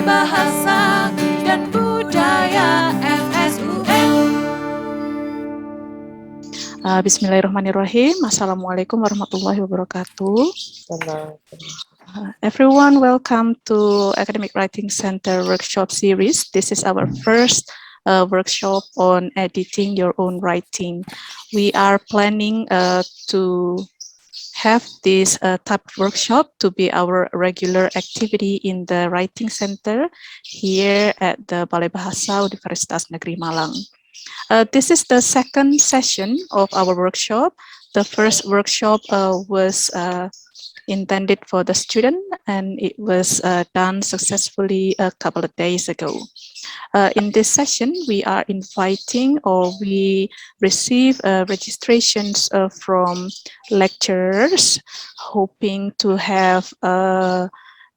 Balai Bahasa dan Budaya FSUN. Bismillahirrahmanirrahim. Assalamualaikum warahmatullahi wabarakatuh. Everyone, welcome to Academic Writing Center workshop series. This is our first workshop on editing your own writing. We are planning to have this type of workshop to be our regular activity in the Writing Center here at the Balai Bahasa Universitas Negeri Malang. This is the second session of our workshop. The first workshop was intended for the student, and it was done successfully a couple of days ago. In this session, we are inviting, or we receive registrations from lecturers, hoping to have a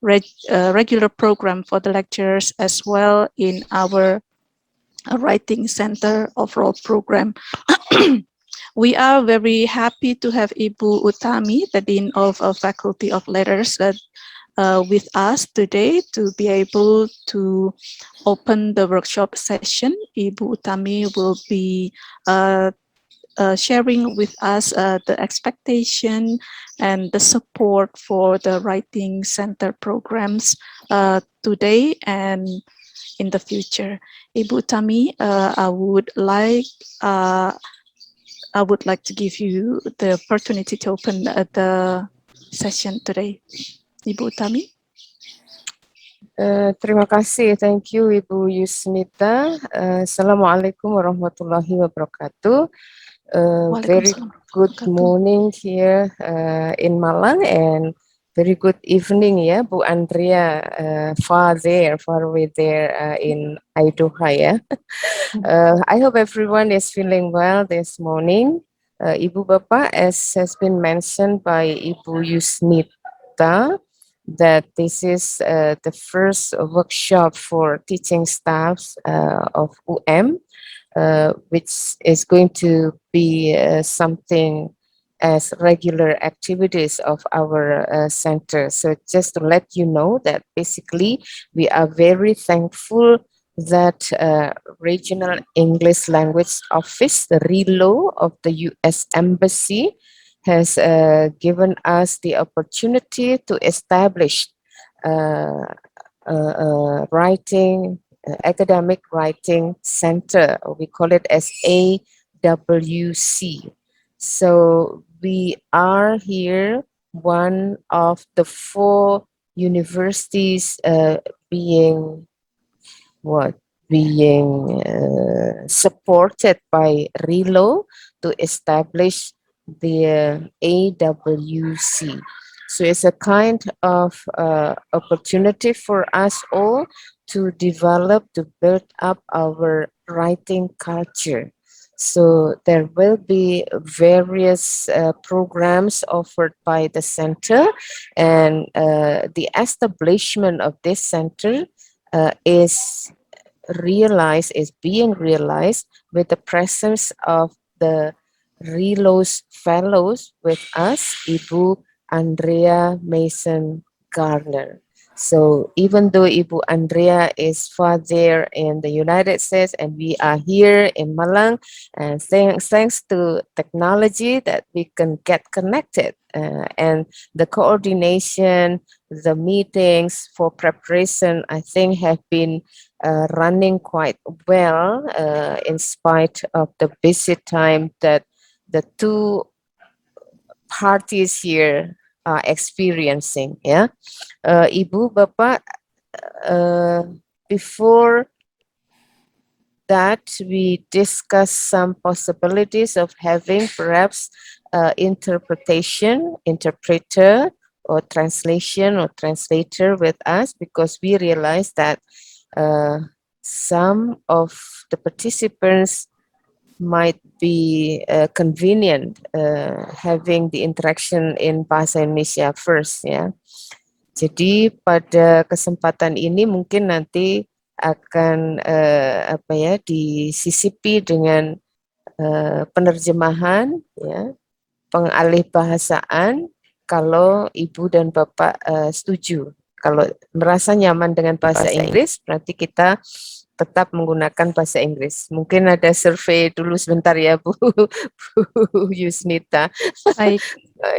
regular program for the lectures as well in our Writing Center overall program. We are very happy to have Ibu Utami, the Dean of Faculty of Letters, with us today to be able to open the workshop session. Ibu Utami will be sharing with us the expectation and the support for the Writing Center programs today and in the future. Ibu Utami, I would like to give you the opportunity to open the session today. Ibu Utami. Terima kasih, thank you Ibu Yusnita. Assalamualaikum warahmatullahi wabarakatuh. Very good morning here in Malang, and very good evening, ya, Bu Andrea, far away there in Aidoha, ya. I hope everyone is feeling well this morning. Ibu Bapak, as has been mentioned by Ibu Yusnita, that this is the first workshop for teaching staffs of UM, which is going to be something as regular activities of our center. So just to let you know that basically we are very thankful that Regional English Language Office, the RELO of the US Embassy, has given us the opportunity to establish academic writing center. We call it as AWC. So we are here one of the 4 universities being supported by RELO to establish the AWC. So it's a kind of opportunity for us all to develop, to build up our writing culture. So there will be various programs offered by the center, and the establishment of this center is being realized with the presence of the RELO's fellows with us, Ibu Andrea Mason Garner. So even though Ibu Andrea is far there in the United States and we are here in Malang, and thanks to technology that we can get connected, and the coordination, the meetings for preparation, I think have been running quite well in spite of the busy time that the 2 parties here are experiencing. Yeah, Ibu, Bapak, before that we discuss some possibilities of having perhaps interpreter or translation or translator with us, because we realize that some of the participants might be convenient having the interaction in Bahasa Indonesia first, ya. Jadi pada kesempatan ini mungkin nanti akan disisipi dengan penerjemahan, ya, pengalih bahasaan kalau Ibu dan Bapak setuju. Kalau merasa nyaman dengan bahasa Inggris, berarti kita tetap menggunakan bahasa Inggris. Mungkin ada survei dulu sebentar ya Bu, Bu Yusnita. Baik.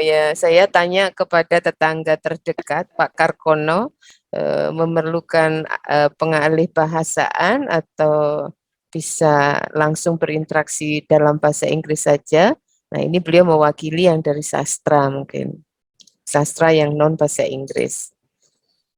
Ya, saya tanya kepada tetangga terdekat, Pak Karkono, memerlukan pengalih bahasaan atau bisa langsung berinteraksi dalam bahasa Inggris saja. Nah, ini beliau mewakili yang dari sastra mungkin. Sastra yang non bahasa Inggris.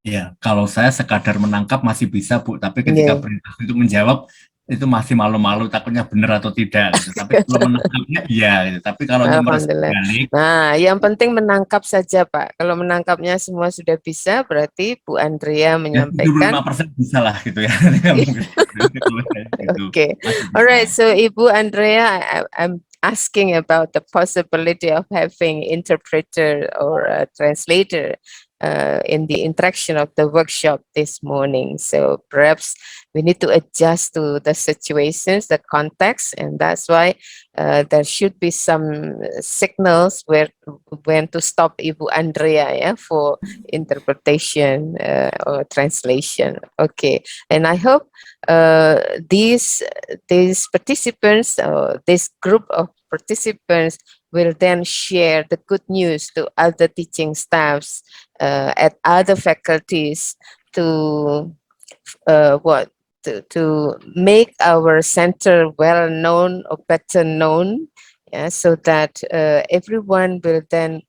Ya, kalau saya sekadar menangkap masih bisa, Bu, tapi Iya. ketika berinteraksi itu menjawab, itu masih malu-malu takutnya benar atau tidak gitu. Tapi kalau menangkapnya iya gitu. Tapi kalau Alhamdulillah. balik, Nah, yang penting menangkap saja, Pak. Kalau menangkapnya semua sudah bisa, berarti Bu Andrea ya menyampaikan. 75% bisa lah gitu ya. Okay. Alright, so Ibu Andrea, I'm asking about the possibility of having interpreter or a translator in the interaction of the workshop this morning. So perhaps we need to adjust to the situations, the context, and that's why there should be some signals when to stop Ibu Andrea, yeah, for interpretation or translation. Okay, and I hope these participants, this group of participants will then share the good news to other teaching staffs at other faculties to to make our center well known or better known, yeah, so that everyone will then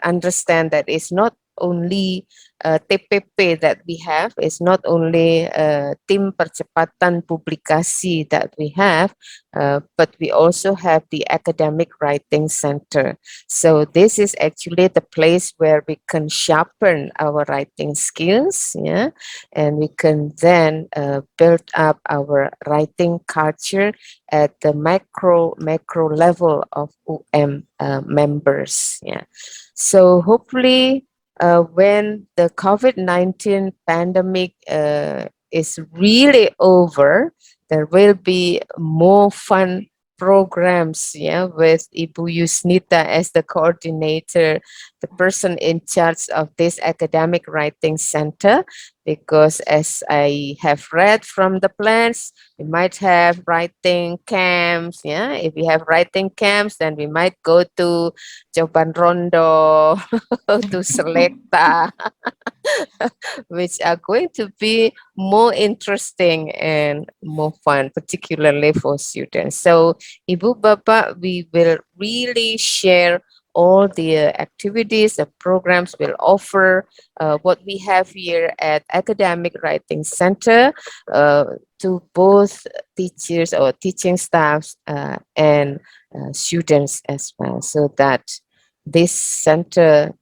understand that it's not only TPP that we have, it's not only tim percepatan publikasi that we have, but we also have the academic writing center. So this is actually the place where we can sharpen our writing skills, yeah, and we can then build up our writing culture at the macro level of UM members, yeah. So hopefully when the COVID-19 pandemic is really over, there will be more fun programs, yeah, with Ibu Yusnita as the coordinator, the person in charge of this academic writing center, because as I have read from the plans, we might have writing camps, yeah. If we have writing camps, then we might go to Joban Rondo, to Selecta, which are going to be more interesting and more fun, particularly for students. So, Ibu Bapak, we will really share all the activities, the programs will offer, what we have here at Academic Writing Center to both teachers or teaching staffs and students as well, so that this center,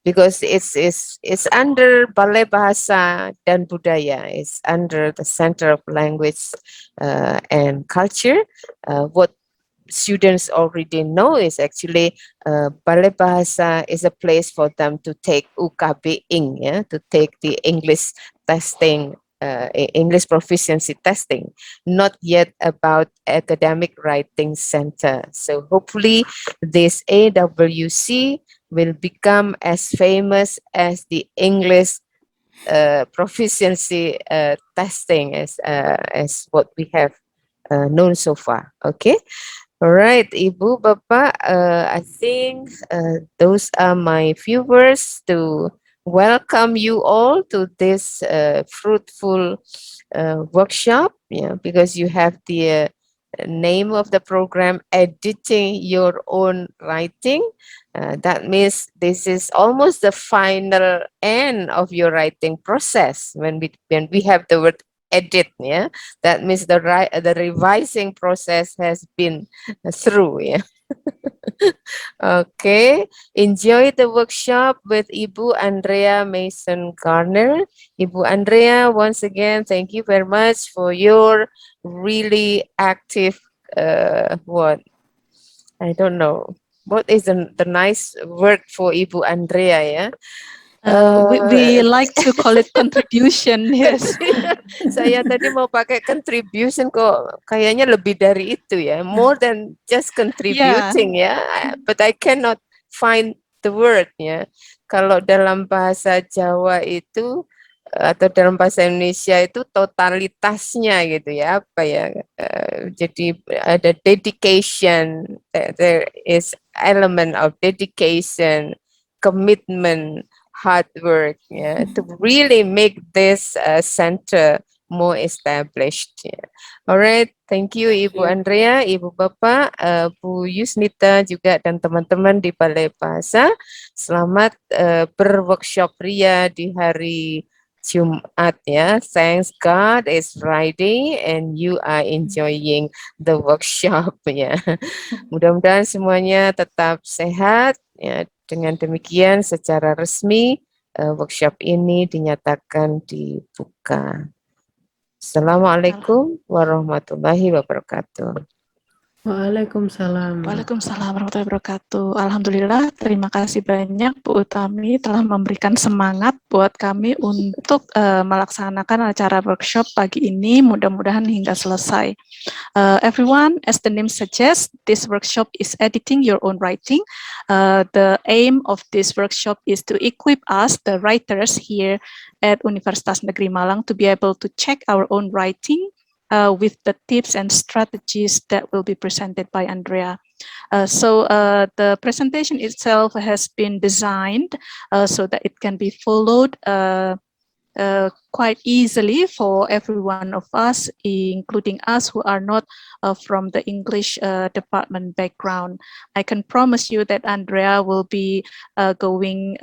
because it's under Balai Bahasa dan Budaya, it's under the Center of Language and Culture. What students already know is actually Balai Bahasa is a place for them to take UKB Ing, yeah, to take the English testing, English proficiency testing, not yet about academic writing center. So hopefully this AWC will become as famous as the English proficiency testing as what we have known so far. Okay. All right, Ibu, Bapak, I think those are my few words to welcome you all to this fruitful workshop, yeah, because you have the name of the program, Editing Your Own Writing. That means this is almost the final end of your writing process when we have the word edit, yeah, that means the revising process has been through, yeah. Okay, enjoy the workshop with Ibu Andrea Mason Garner. Ibu Andrea, once again, thank you very much for your really active what I don't know what is the nice word for Ibu Andrea, yeah. We like to call it contribution, yes. Saya tadi mau pakai contribution, kok kayaknya lebih dari itu ya, more than just contributing, yeah. But I cannot find the word ya. Kalau dalam bahasa Jawa itu atau dalam bahasa Indonesia itu totalitasnya gitu ya, apa ya, jadi ada dedication, there is element of dedication, commitment, hard work ya, to really make this center more established ya. Alright, thank you Ibu Andrea, Ibu Bapak, Bu Yusnita juga dan teman-teman di Balai Bahasa. Selamat berworkshop ria di hari Jumat ya. Thanks God it's Friday and you are enjoying the workshop ya. Mudah-mudahan semuanya tetap sehat ya. Dengan demikian secara resmi workshop ini dinyatakan dibuka. Assalamualaikum warahmatullahi wabarakatuh. Waalaikumsalam. Waalaikumsalam warahmatullahi wabarakatuh. Alhamdulillah, terima kasih banyak Bu Utami telah memberikan semangat buat kami untuk melaksanakan acara workshop pagi ini, mudah-mudahan hingga selesai. Everyone, as the name suggests, this workshop is editing your own writing. The aim of this workshop is to equip us, the writers here at Universitas Negeri Malang, to be able to check our own writing with the tips and strategies that will be presented by Andrea. So the presentation itself has been designed so that it can be followed quite easily for every one of us, including us who are not from the English department background. I can promise you that Andrea will be following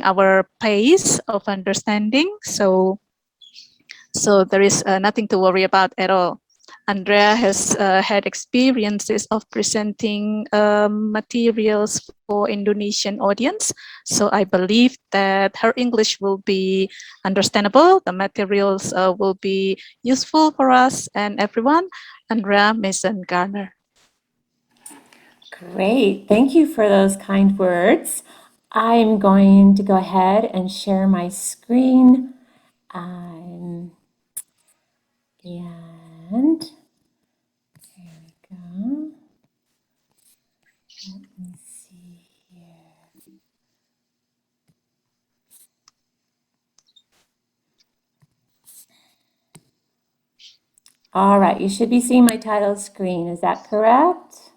our pace of understanding. So there is nothing to worry about at all. Andrea has had experiences of presenting materials for Indonesian audience. So I believe that her English will be understandable. The materials will be useful for us and everyone. Andrea Mason Garner. Great. Thank you for those kind words. I'm going to go ahead and share my screen. And there we go. Let me see here. All right, you should be seeing my title screen. Is that correct?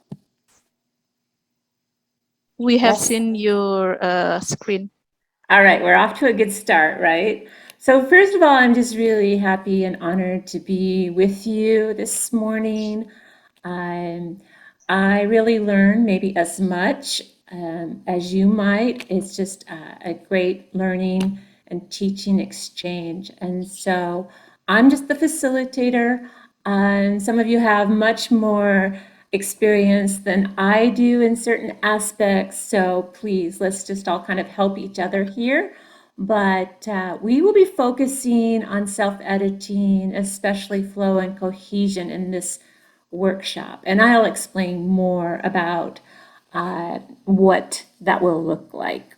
We have Yes. seen your screen. All right, we're off to a good start, right? So first of all, I'm just really happy and honored to be with you this morning. I really learned maybe as much as you might. It's just a great learning and teaching exchange. And so I'm just the facilitator. Some of you have much more experience than I do in certain aspects. So please, let's just all kind of help each other here. But we will be focusing on self-editing, especially flow and cohesion in this workshop. And I'll explain more about what that will look like.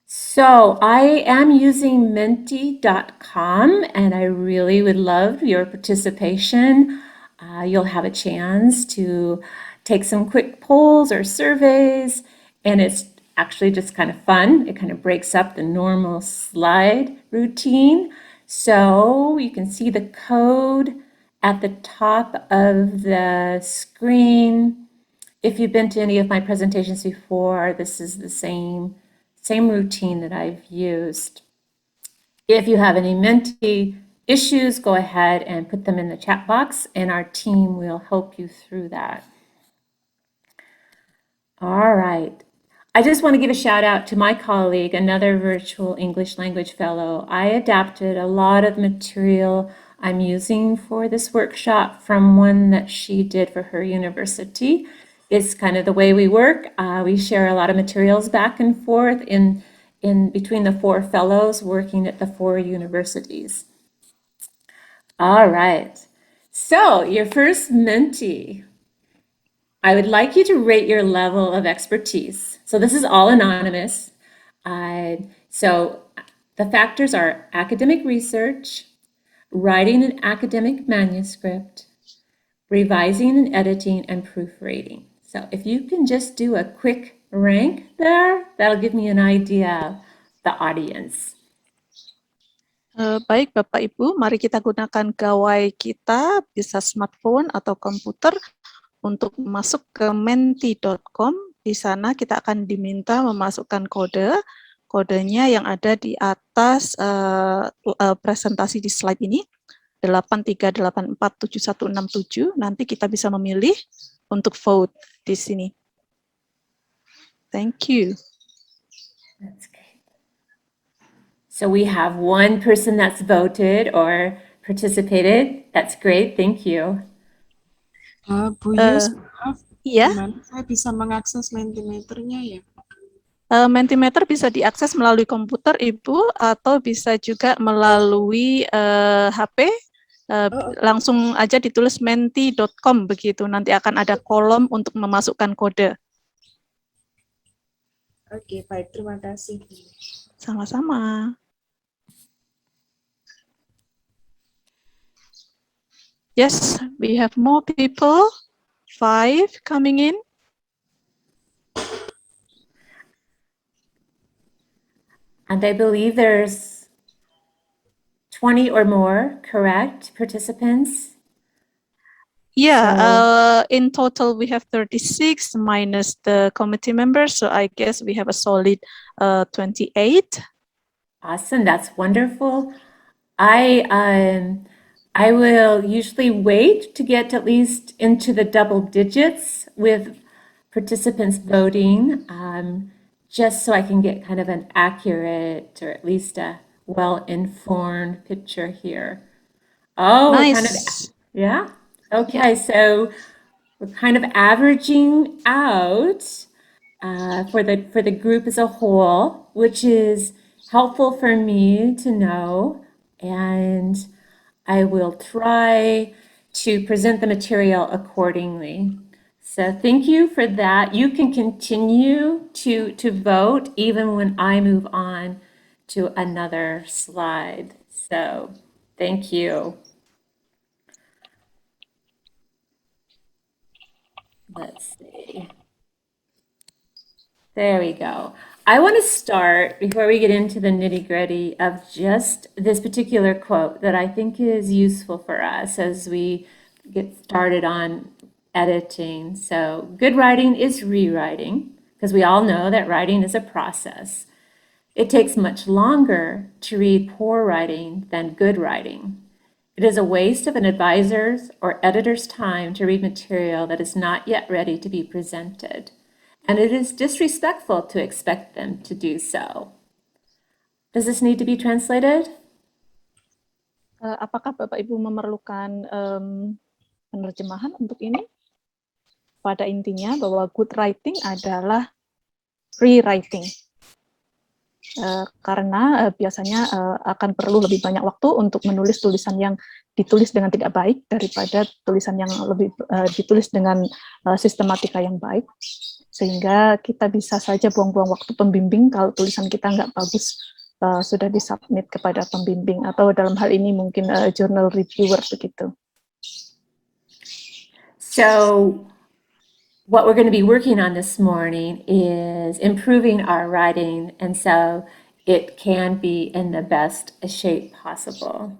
So I am using menti.com and I really would love your participation. You'll have a chance to take some quick polls or surveys, and it's actually just kind of fun. It kind of breaks up the normal slide routine. So you can see the code at the top of the screen. If you've been to any of my presentations before, this is the same routine that I've used. If you have any Menti issues, go ahead and put them in the chat box and our team will help you through that. All right. I just want to give a shout out to my colleague, another virtual English language fellow. I adapted a lot of material I'm using for this workshop from one that she did for her university. It's kind of the way we work. We share a lot of materials back and forth in between the four fellows working at the four universities. All right. So your first Menti. I would like you to rate your level of expertise. So this is all anonymous. So the factors are academic research, writing an academic manuscript, revising and editing, and proofreading. So if you can just do a quick rank there, that'll give me an idea of the audience. Baik Bapak Ibu, mari kita gunakan gawai kita, bisa smartphone atau komputer, untuk masuk ke menti.com. Di sana kita akan diminta memasukkan kodenya yang ada di atas presentasi di slide ini, 83847167. Nanti kita bisa memilih untuk vote di sini. Thank you. That's great. So we have one person that's voted or participated. That's great. Thank you. Bu Yus, maaf, Iya, gimana saya bisa mengakses Mentimeternya ya? Mentimeter bisa diakses melalui komputer Ibu atau bisa juga melalui HP. Langsung aja ditulis menti.com begitu. Nanti akan ada kolom untuk memasukkan kode. Oke, baik, terima kasih. Sama-sama. Yes, we have more people. 5 coming in. And I believe there's 20 or more, correct, participants? Yeah, in total we have 36 minus the committee members, so I guess we have a solid 28. Awesome, that's wonderful. I will usually wait to get at least into the double digits with participants voting, just so I can get kind of an accurate or at least a well-informed picture here. Oh, we're kind of, Nice. yeah. Okay, so we're kind of averaging out for the group as a whole, which is helpful for me to know, and I will try to present the material accordingly. So thank you for that. You can continue to vote even when I move on to another slide. So thank you. Let's see. There we go. I want to start, before we get into the nitty-gritty, of just this particular quote that I think is useful for us as we get started on editing. So, good writing is rewriting, because we all know that writing is a process. It takes much longer to read poor writing than good writing. It is a waste of an advisor's or editor's time to read material that is not yet ready to be presented, and it is disrespectful to expect them to do so. Does this need to be translated? Apakah Bapak Ibu memerlukan penerjemahan untuk ini? Pada intinya bahwa good writing adalah rewriting. Karena biasanya akan perlu lebih banyak waktu untuk menulis tulisan yang ditulis dengan tidak baik daripada tulisan yang lebih ditulis dengan sistematika yang baik, sehingga kita bisa saja buang-buang waktu pembimbing kalau tulisan kita nggak bagus, sudah disubmit kepada pembimbing atau dalam hal ini mungkin journal reviewer begitu. So what we're going to be working on this morning is improving our writing, and so it can be in the best shape possible.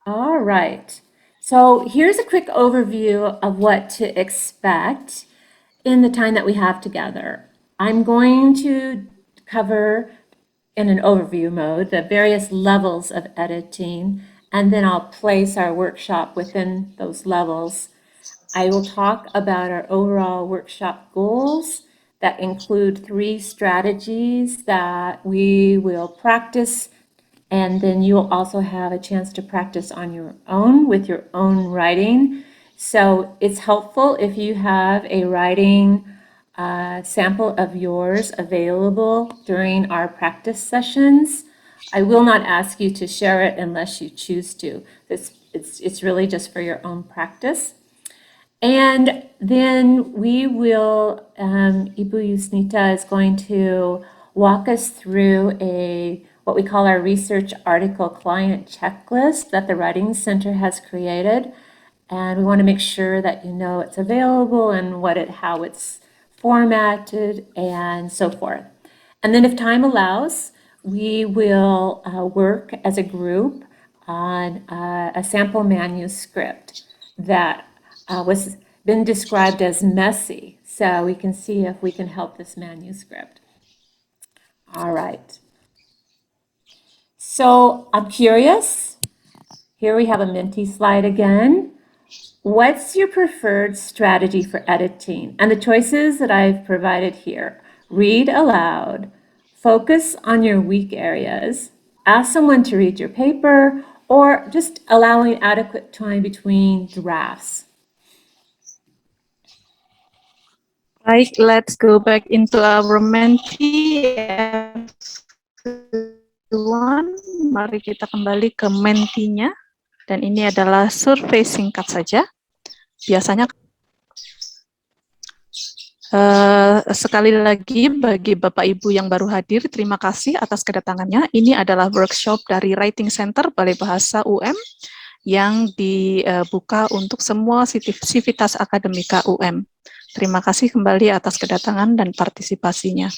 All right. So here's a quick overview of what to expect in the time that we have together. I'm going to cover in an overview mode the various levels of editing, and then I'll place our workshop within those levels. I will talk about our overall workshop goals that include 3 strategies that we will practice, and then you'll also have a chance to practice on your own with your own writing. So it's helpful if you have a writing sample of yours available during our practice sessions. I will not ask you to share it unless you choose to. It's really just for your own practice. And then we will, Ibu Yusnita is going to walk us through what we call our research article client checklist that the Writing Center has created. and we want to make sure that you know it's available and how it's formatted and so forth. And then if time allows, we will work as a group on a sample manuscript that was been described as messy. So we can see if we can help this manuscript. All right. So I'm curious. Here we have a Menti slide again. What's your preferred strategy for editing? And the choices that I've provided here: read aloud, focus on your weak areas, ask someone to read your paper, or just allowing adequate time between drafts. Right, let's go back into our Menti. Mari kita kembali ke Mentinya. Dan ini adalah survei singkat saja. Biasanya sekali lagi bagi Bapak Ibu yang baru hadir, terima kasih atas kedatangannya. Ini adalah workshop dari Writing Center Balai Bahasa UM yang dibuka untuk semua sivitas akademika UM. Terima kasih kembali atas kedatangan dan partisipasinya.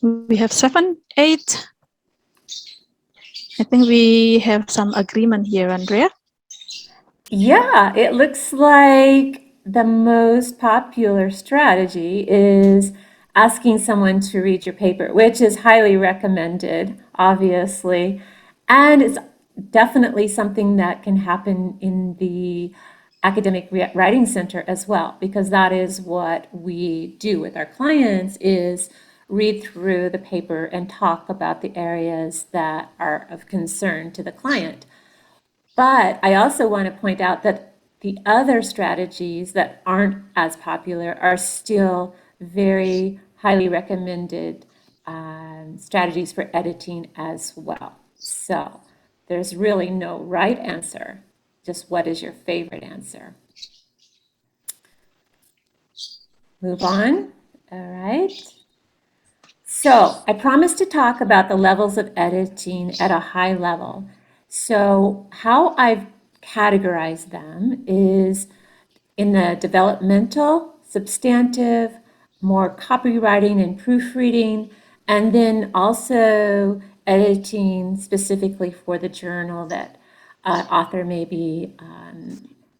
We have 7, 8. I think we have some agreement here, Andrea. Yeah, it looks like the most popular strategy is asking someone to read your paper, which is highly recommended, obviously. And it's definitely something that can happen in the academic writing center as well, because that is what we do with our clients, is read through the paper and talk about the areas that are of concern to the client. But I also want to point out that the other strategies that aren't as popular are still very highly recommended strategies for editing as well. So there's really no right answer, just what is your favorite answer. Move on. All right. So I promised to talk about the levels of editing at a high level. So how I've categorized them is in the developmental, substantive, more copywriting and proofreading, and then also editing specifically for the journal that author may be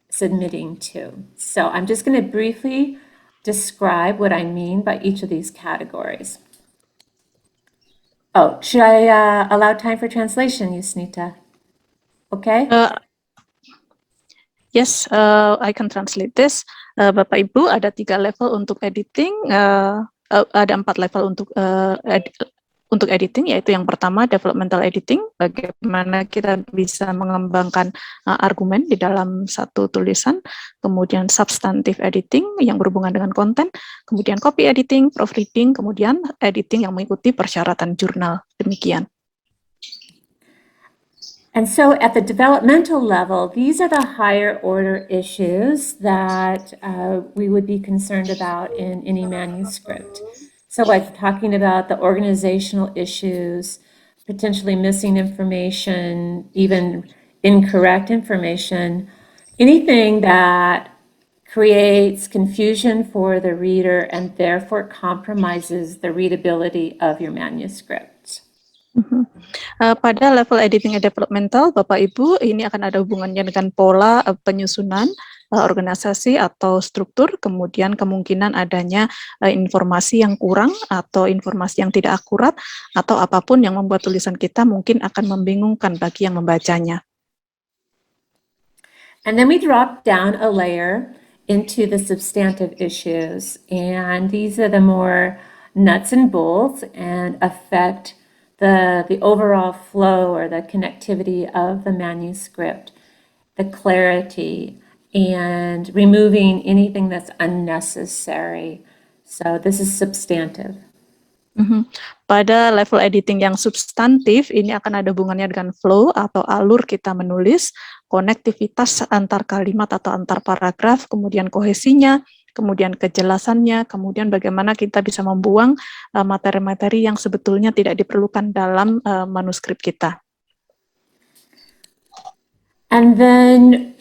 submitting to. So I'm just going to briefly describe what I mean by each of these categories. Oh, should I allow time for translation, Yusnita? Okay? Yes, I can translate this. Bapak Ibu, ada 3 level untuk editing, ada 4 level untuk editing, yaitu yang pertama developmental editing, bagaimana kita bisa mengembangkan argumen di dalam satu tulisan, kemudian substantive editing yang berhubungan dengan konten, kemudian copy editing, proofreading, kemudian editing yang mengikuti persyaratan jurnal, demikian. And so at the developmental level, these are the higher order issues that we would be concerned about in any manuscript. So like talking about the organizational issues, potentially missing information, even incorrect information, anything that creates confusion for the reader and therefore compromises the readability of your manuscript. Pada level editing and developmental, Bapak Ibu, ini akan ada hubungannya dengan pola penyusunan organisasi atau struktur, kemudian kemungkinan adanya informasi yang kurang atau informasi yang tidak akurat, atau apapun yang membuat tulisan kita mungkin akan membingungkan bagi yang membacanya. And then we drop down a layer into the substantive issues, and these are the more nuts and bolts and affect the overall flow or the connectivity of the manuscript, the clarity, and removing anything that's unnecessary. So this is substantive. Pada level editing yang substantif, ini akan ada hubungannya dengan flow atau alur kita menulis, konektivitas antar kalimat atau antar paragraf, kemudian kohesinya, kemudian kejelasannya, kemudian bagaimana kita bisa membuang materi-materi yang sebetulnya tidak diperlukan dalam manuskrip kita. And then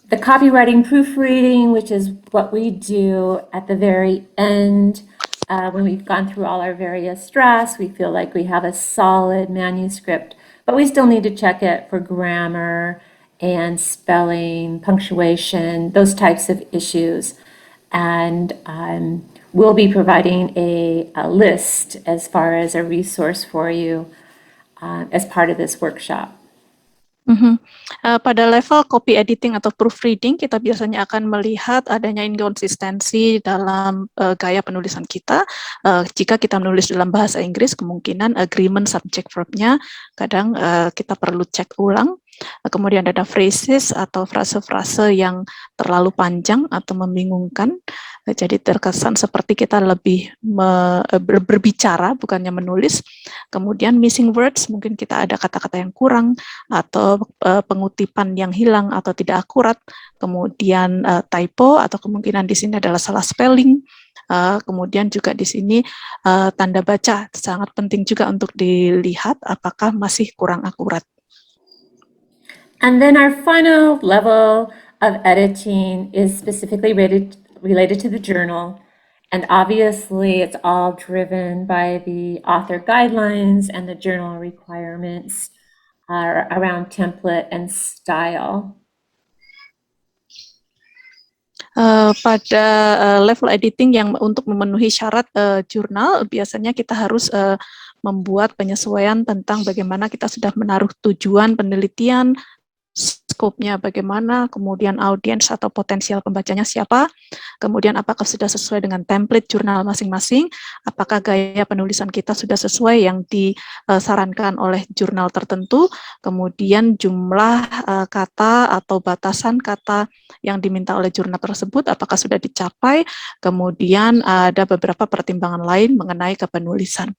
the copywriting proofreading, which is what we do at the very end. When we've gone through all our various drafts, we feel like we have a solid manuscript, but we still need to check it for grammar and spelling, punctuation, those types of issues. And we'll be providing a list as far as a resource for you as part of this workshop. Pada level copy editing atau proofreading, kita biasanya akan melihat adanya inkonsistensi dalam gaya penulisan kita. Jika kita menulis dalam bahasa Inggris, kemungkinan agreement subject verb-nya kadang kita perlu cek ulang. Kemudian ada phrases atau frase-frase yang terlalu panjang atau membingungkan. Jadi terkesan seperti kita lebih berbicara, bukannya menulis. Kemudian missing words, mungkin kita ada kata-kata yang kurang, atau pengutipan yang hilang atau tidak akurat. Kemudian typo, atau kemungkinan di sini adalah salah spelling. Kemudian juga di sini tanda baca, sangat penting juga untuk dilihat apakah masih kurang akurat. And then our final level of editing is specifically related to the journal. And obviously, it's all driven by the author guidelines and the journal requirements around template and style. Pada level editing yang untuk memenuhi syarat jurnal, biasanya kita harus membuat penyesuaian tentang bagaimana kita sudah menaruh tujuan penelitian, skopnya bagaimana, kemudian audiens atau potensial pembacanya siapa, kemudian apakah sudah sesuai dengan template jurnal masing-masing, apakah gaya penulisan kita sudah sesuai yang disarankan oleh jurnal tertentu, kemudian jumlah kata atau batasan kata yang diminta oleh jurnal tersebut, apakah sudah dicapai, kemudian ada beberapa pertimbangan lain mengenai kepenulisan.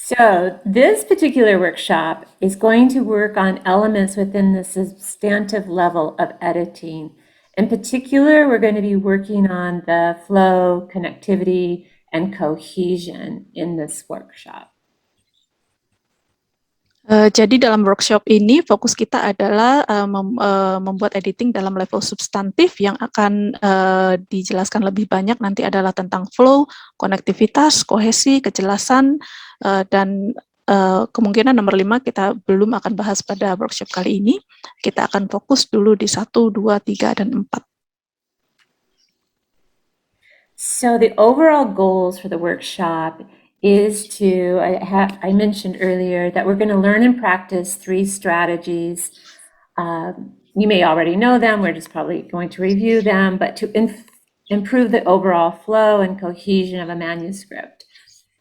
So this particular workshop is going to work on elements within the substantive level of editing. In particular, we're going to be working on the flow, connectivity, and cohesion in this workshop. Jadi dalam workshop ini fokus kita adalah membuat editing dalam level substantif yang akan dijelaskan lebih banyak nanti adalah tentang flow, konektivitas, kohesi, kejelasan, dan kemungkinan nomor 5 kita belum akan bahas pada workshop kali ini. Kita akan fokus dulu di 1, 2, 3, dan 4. So the overall goals for the workshop is to, I mentioned earlier that we're going to learn and practice 3 strategies. You may already know them, we're just probably going to review them, but to improve the overall flow and cohesion of a manuscript.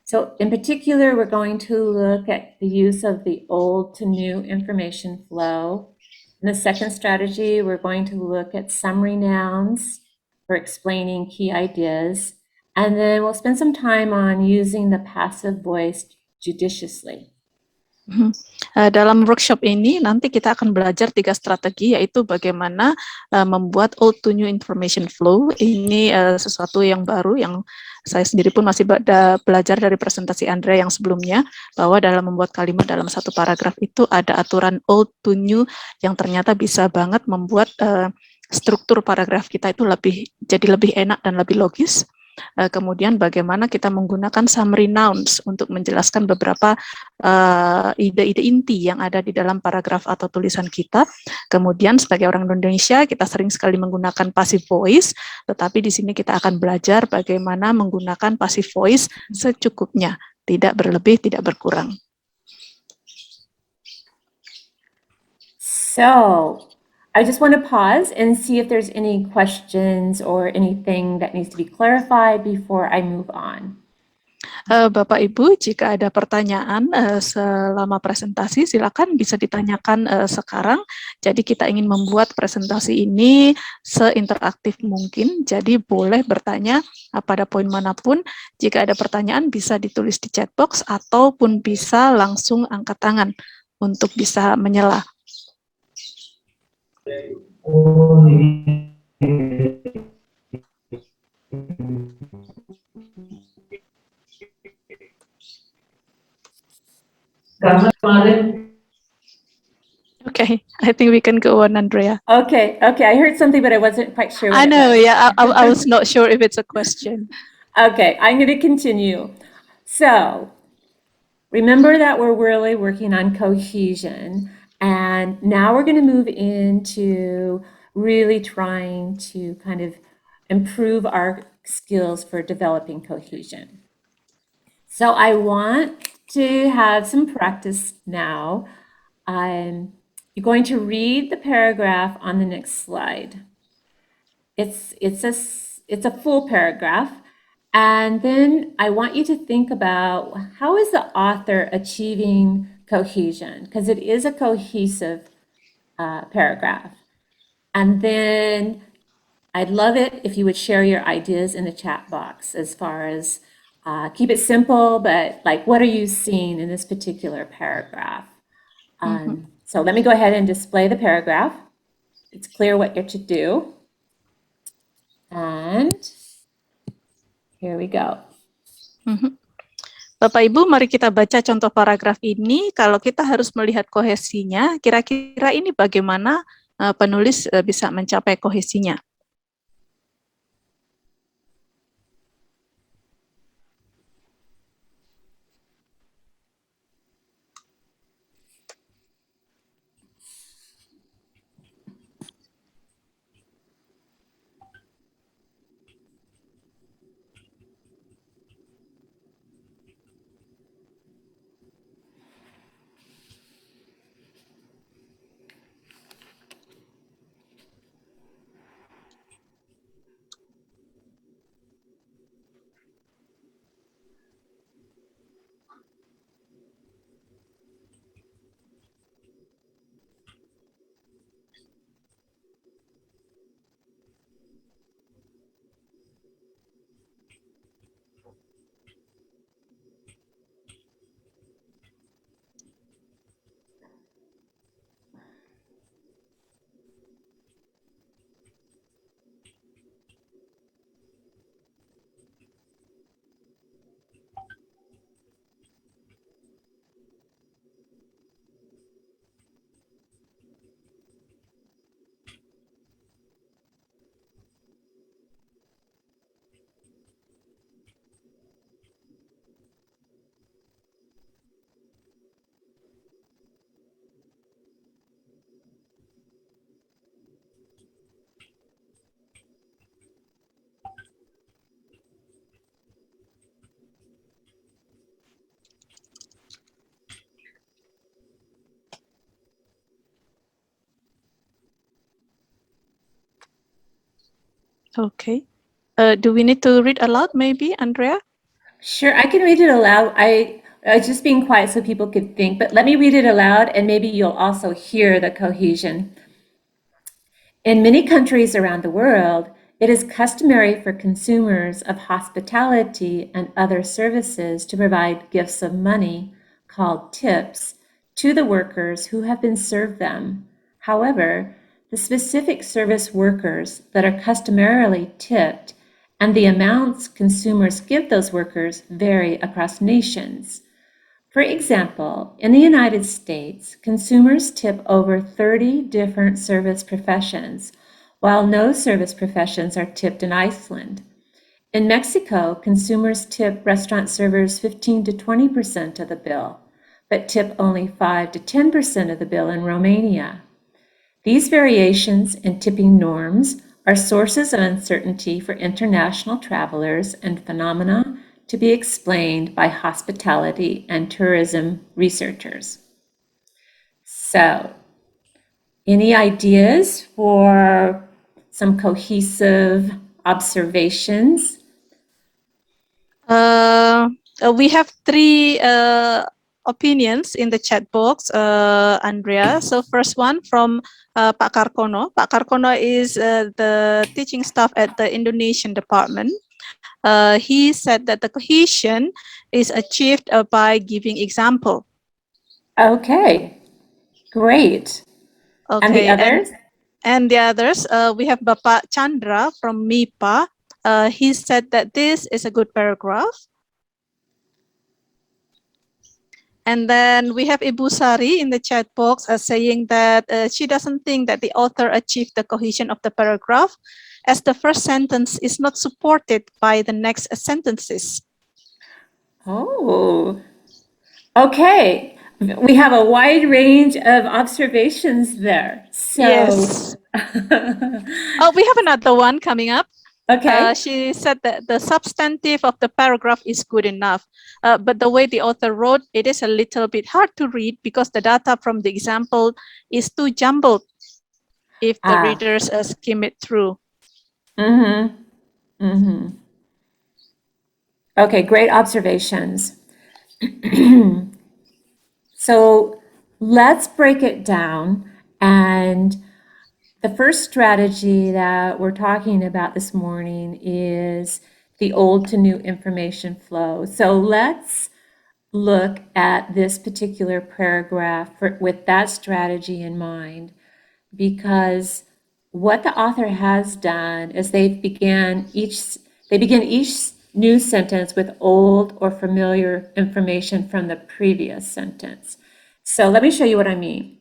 So in particular, we're going to look at the use of the old to new information flow. In the second strategy, we're going to look at summary nouns for explaining key ideas. And then we'll spend some time on using the passive voice judiciously. Dalam workshop ini nanti kita akan belajar 3 strategi, yaitu bagaimana membuat old to new information flow. Ini sesuatu yang baru yang saya sendiri pun masih belajar dari presentasi Andrea yang sebelumnya, bahwa dalam membuat kalimat dalam satu paragraf itu ada aturan old to new yang ternyata bisa banget membuat struktur paragraf kita itu jadi lebih enak dan lebih logis. Kemudian bagaimana kita menggunakan summary nouns untuk menjelaskan beberapa ide-ide inti yang ada di dalam paragraf atau tulisan kita. Kemudian sebagai orang Indonesia kita sering sekali menggunakan passive voice, tetapi di sini kita akan belajar bagaimana menggunakan passive voice secukupnya, tidak berlebih, tidak berkurang. So I just want to pause and see if there's any questions or anything that needs to be clarified before I move on. Bapak Ibu, jika ada pertanyaan selama presentasi, silakan bisa ditanyakan sekarang. Jadi kita ingin membuat presentasi ini seinteraktif mungkin, jadi boleh bertanya pada poin manapun. Jika ada pertanyaan bisa ditulis di chat box ataupun bisa langsung angkat tangan untuk bisa menyela. Okay, I think we can go on, Andrea. Okay, I heard something, but I wasn't quite sure what I it know, was. yeah, I was not sure if it's a question. Okay, I'm going to continue. So, remember that we're really working on cohesion, and now we're going to move into really trying to kind of improve our skills for developing cohesion. So I want to have some practice now. You're going to read the paragraph on the next slide. It's a full paragraph, and then I want you to think about how is the author achieving cohesion, because it is a cohesive paragraph. And then I'd love it if you would share your ideas in the chat box as far as keep it simple, but like what are you seeing in this particular paragraph? So let me go ahead and display the paragraph. It's clear what you're to do. And here we go. Bapak Ibu, mari kita baca contoh paragraf ini. Kalau kita harus melihat kohesinya, kira-kira ini bagaimana penulis bisa mencapai kohesinya. Okay. Do we need to read aloud maybe, Andrea? Sure, I can read it aloud. I was just being quiet so people could think, but let me read it aloud and maybe you'll also hear the cohesion. In many countries around the world, it is customary for consumers of hospitality and other services to provide gifts of money, called tips, to the workers who have been served them. However, the specific service workers that are customarily tipped and the amounts consumers give those workers vary across nations. For example, in the United States, consumers tip over 30 different service professions, while no service professions are tipped in Iceland. In Mexico, consumers tip restaurant servers 15 to 20% of the bill, but tip only 5 to 10% of the bill in Romania. These variations in tipping norms are sources of uncertainty for international travelers and phenomena to be explained by hospitality and tourism researchers. So, any ideas for some cohesive observations? We have three opinions in the chat box, Andrea. So first one from Pak Karkono. Pak Karkono is the teaching staff at the Indonesian department. He said that the cohesion is achieved by giving example. Okay, great. Okay, And the others? And the others, we have Bapak Chandra from MIPA. He said that this is a good paragraph. And then we have Ibu Sari in the chat box saying that she doesn't think that the author achieved the cohesion of the paragraph as the first sentence is not supported by the next sentences. Oh, okay. We have a wide range of observations there. So, Yes. Oh, we have another one coming up. okay. She said that the substantive of the paragraph is good enough, but the way the author wrote, it is a little bit hard to read because the data from the example is too jumbled if the readers skim it through. Mm-hmm. Mm-hmm. Okay, great observations. So let's break it down. And the first strategy that we're talking about this morning is the old to new information flow. So let's look at this particular paragraph with that strategy in mind, because what the author has done is they begin each new sentence with old or familiar information from the previous sentence. So let me show you what I mean.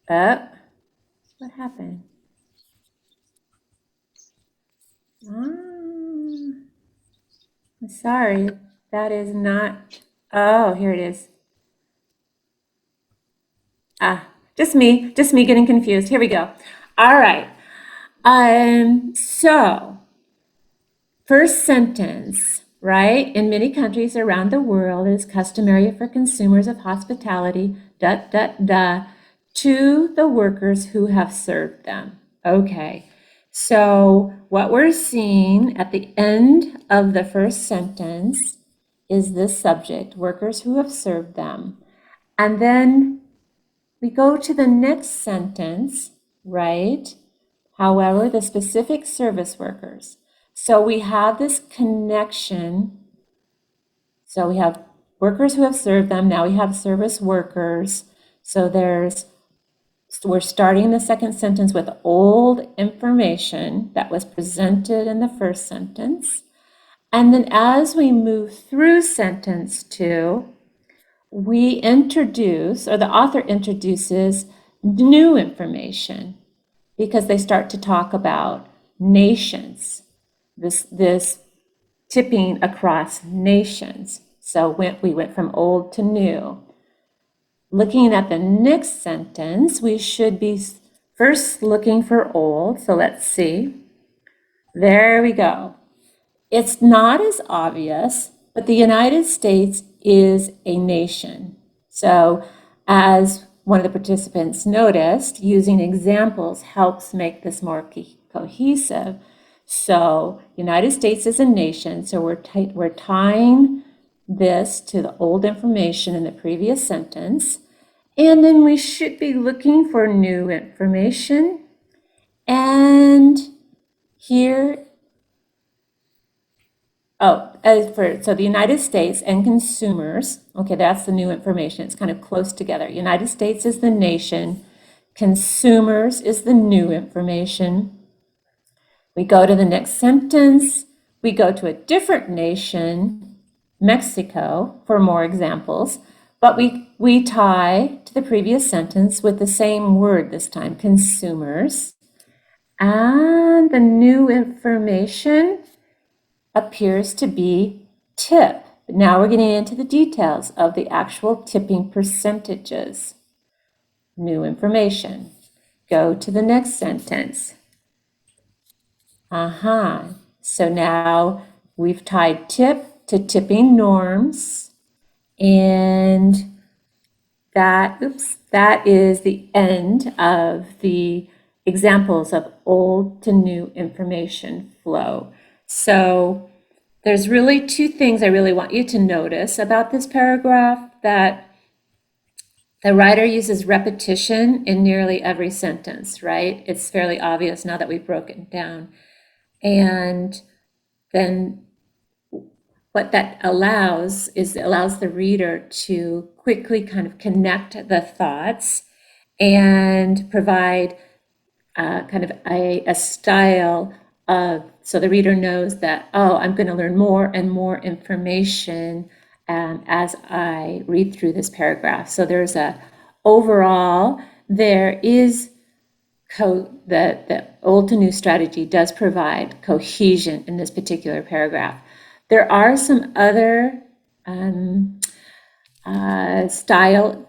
What happened? I'm sorry, that is not, oh, here it is. Just me getting confused. Here we go. All right. So first sentence, right? In many countries around the world, it is customary for consumers of hospitality, to the workers who have served them. Okay. So what we're seeing at the end of the first sentence is this subject, workers who have served them. And then we go to the next sentence, right? However, the specific service workers. So we have this connection. So we have workers who have served them. Now we have service workers. So we're starting the second sentence with old information that was presented in the first sentence. And then as we move through sentence 2, we introduce, or the author introduces, new information, because they start to talk about nations, this tipping across nations. So we went from old to new. Looking at the next sentence, we should be first looking for old. So let's see. There we go. It's not as obvious, but the United States is a nation. So as one of the participants noticed, using examples helps make this more cohesive. So United States is a nation, so we're tying this to the old information in the previous sentence. And then we should be looking for new information. And here, so the United States and consumers, okay, that's the new information. It's kind of close together. United States is the nation. Consumers is the new information. We go to the next sentence. We go to a different nation, Mexico, for more examples. But we tie to the previous sentence with the same word this time, consumers. And the new information appears to be tip. But now we're getting into the details of the actual tipping percentages. New information. Go to the next sentence. So now we've tied tip to tipping norms, and that is the end of the examples of old to new information flow. So there's really two things I really want you to notice about this paragraph: that the writer uses repetition in nearly every sentence, right? It's fairly obvious now that we've broken it down. And then what that allows is it allows the reader to quickly kind of connect the thoughts and provide kind of a style of, so the reader knows that, oh, I'm going to learn more and more information as I read through this paragraph. So there's overall, there is the old to new strategy does provide cohesion in this particular paragraph. There are some other style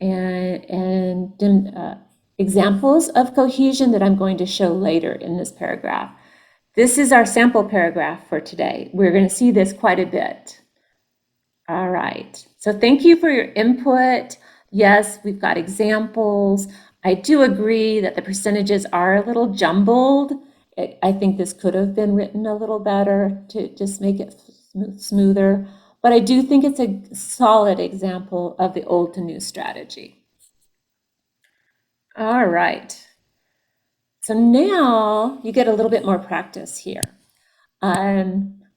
and examples of cohesion that I'm going to show later in this paragraph. This is our sample paragraph for today. We're going to see this quite a bit. All right, so thank you for your input. Yes, we've got examples. I do agree that the percentages are a little jumbled. I think this could have been written a little better to just make it smoother, but I do think it's a solid example of the old to new strategy. All right, so now you get a little bit more practice here.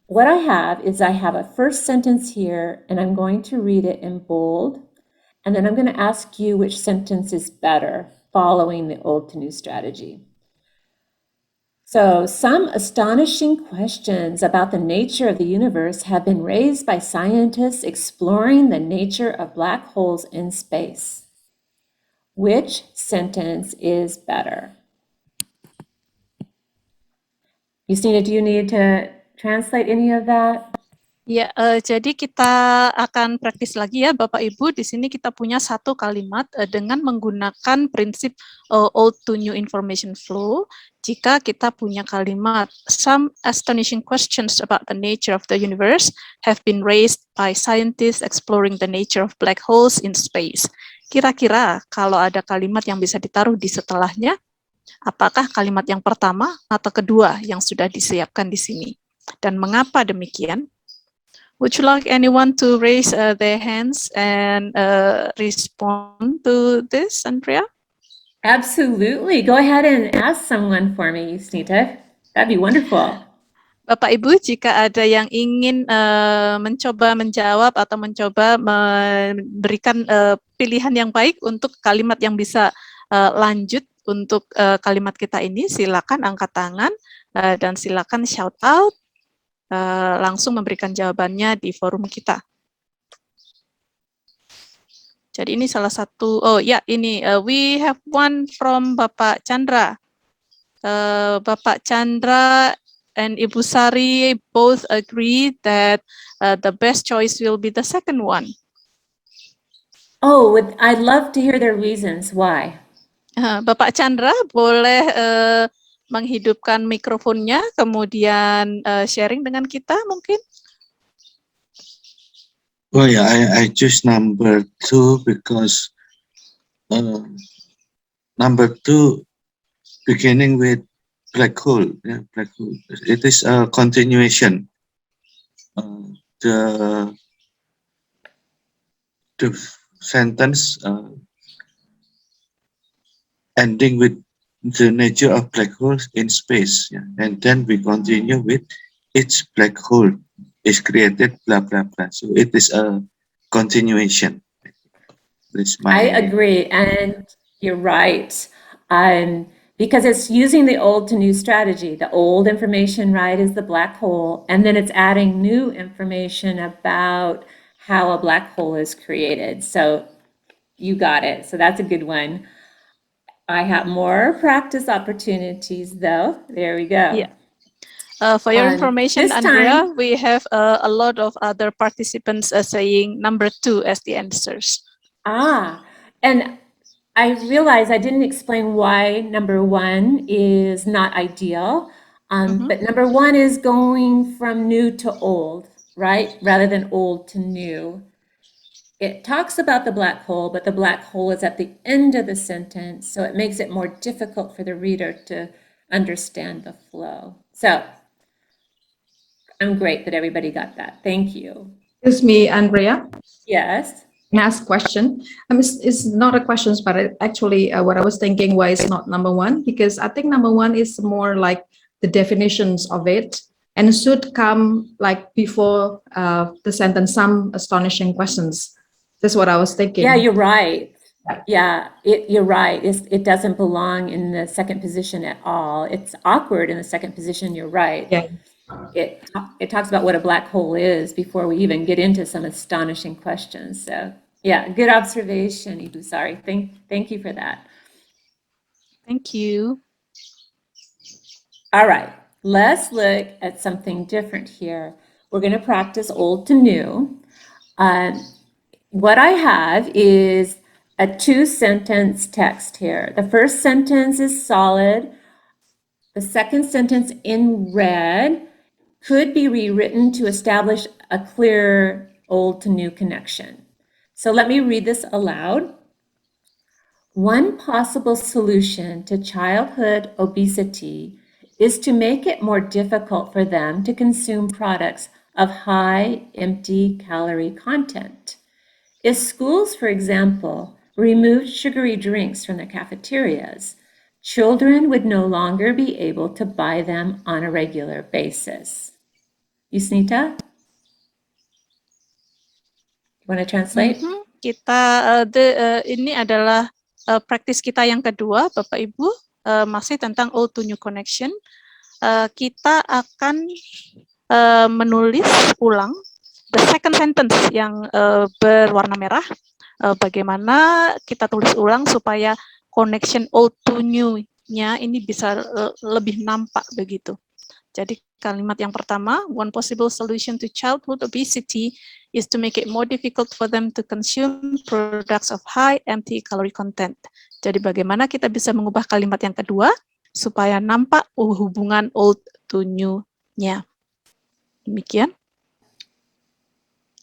What I have is I have a first sentence here, and I'm going to read it in bold, and then I'm going to ask you which sentence is better following the old to new strategy. So, some astonishing questions about the nature of the universe have been raised by scientists exploring the nature of black holes in space. Which sentence is better? Justina, do you need to translate any of that? Ya, jadi kita akan praktis lagi ya, Bapak Ibu. Di sini kita punya satu kalimat dengan menggunakan prinsip old to new information flow. Jika kita punya kalimat, some astonishing questions about the nature of the universe have been raised by scientists exploring the nature of black holes in space. Kira-kira kalau ada kalimat yang bisa ditaruh di setelahnya, apakah kalimat yang pertama atau kedua yang sudah disiapkan di sini? Dan mengapa demikian? Would you like anyone to raise their hands and respond to this, Andrea? Absolutely. Go ahead and ask someone for me, Justina. That'd be wonderful. Bapak Ibu, jika ada yang ingin mencoba menjawab atau mencoba memberikan pilihan yang baik untuk kalimat yang bisa lanjut untuk kalimat kita ini, silakan angkat tangan dan silakan shout out. Langsung memberikan jawabannya di forum kita. Jadi ini salah satu, oh ya ini, we have one from Bapak Chandra. Bapak Chandra and Ibu Sari both agree that the best choice will be the second one. Oh, I'd love to hear their reasons why. Bapak Chandra boleh menghidupkan mikrofonnya, kemudian sharing dengan kita mungkin. Oh yeah, I choose number 2 because number 2 beginning with black hole. Yeah, black hole. It is a continuation. The sentence ending with the nature of black holes in space, yeah. And then we continue with each black hole is created, blah blah blah. So it is a continuation. I agree, and you're right. Because it's using the old to new strategy. The old information, right, is the black hole, and then it's adding new information about how a black hole is created. So you got it. So that's a good one. I have more practice opportunities, though. There we go. Yeah. For your information, Andrea, we have a lot of other participants saying number 2 as the answers. And I realize I didn't explain why number 1 is not ideal, but number 1 is going from new to old, right? Rather than old to new. It talks about the black hole, but the black hole is at the end of the sentence, so it makes it more difficult for the reader to understand the flow. So I'm great that everybody got that. Thank you. Excuse me, Andrea. Yes. Ask question. It's not a question, but actually what I was thinking, why it's not number 1, because I think number 1 is more like the definitions of it and should come like before the sentence, some astonishing questions. That's what I was thinking. Yeah, you're right. Yeah, you're right. It doesn't belong in the second position at all. It's awkward in the second position, you're right. Yeah. It talks about what a black hole is before we even get into some astonishing questions. So, yeah, good observation, Ibu. Sorry. Thank you for that. Thank you. All right, let's look at something different here. We're going to practice old to new. What I have is a 2-sentence text here. The first sentence is solid. The second sentence in red could be rewritten to establish a clear old to new connection. So let me read this aloud. One possible solution to childhood obesity is to make it more difficult for them to consume products of high empty calorie content. If schools, for example, removed sugary drinks from their cafeterias, children would no longer be able to buy them on a regular basis. Yusnita? You want to translate? Kita ini adalah praktis kita yang kedua, Bapak Ibu, masih tentang old to new connection. Kita akan menulis ulang the second sentence yang berwarna merah. Bagaimana kita tulis ulang supaya connection old to new-nya ini bisa lebih nampak begitu. Jadi kalimat yang pertama, one possible solution to childhood obesity is to make it more difficult for them to consume products of high empty calorie content. Jadi bagaimana kita bisa mengubah kalimat yang kedua supaya nampak hubungan old to new-nya. Demikian.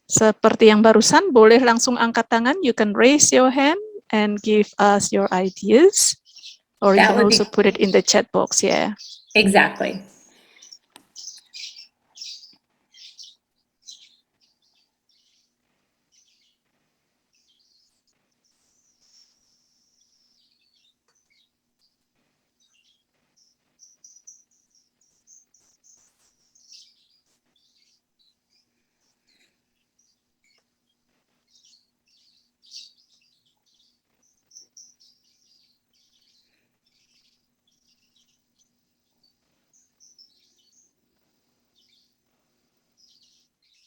Seperti yang barusan, boleh langsung angkat tangan. You can raise your hand and give us your ideas. Or you can also put it in the chat box, yeah. Exactly.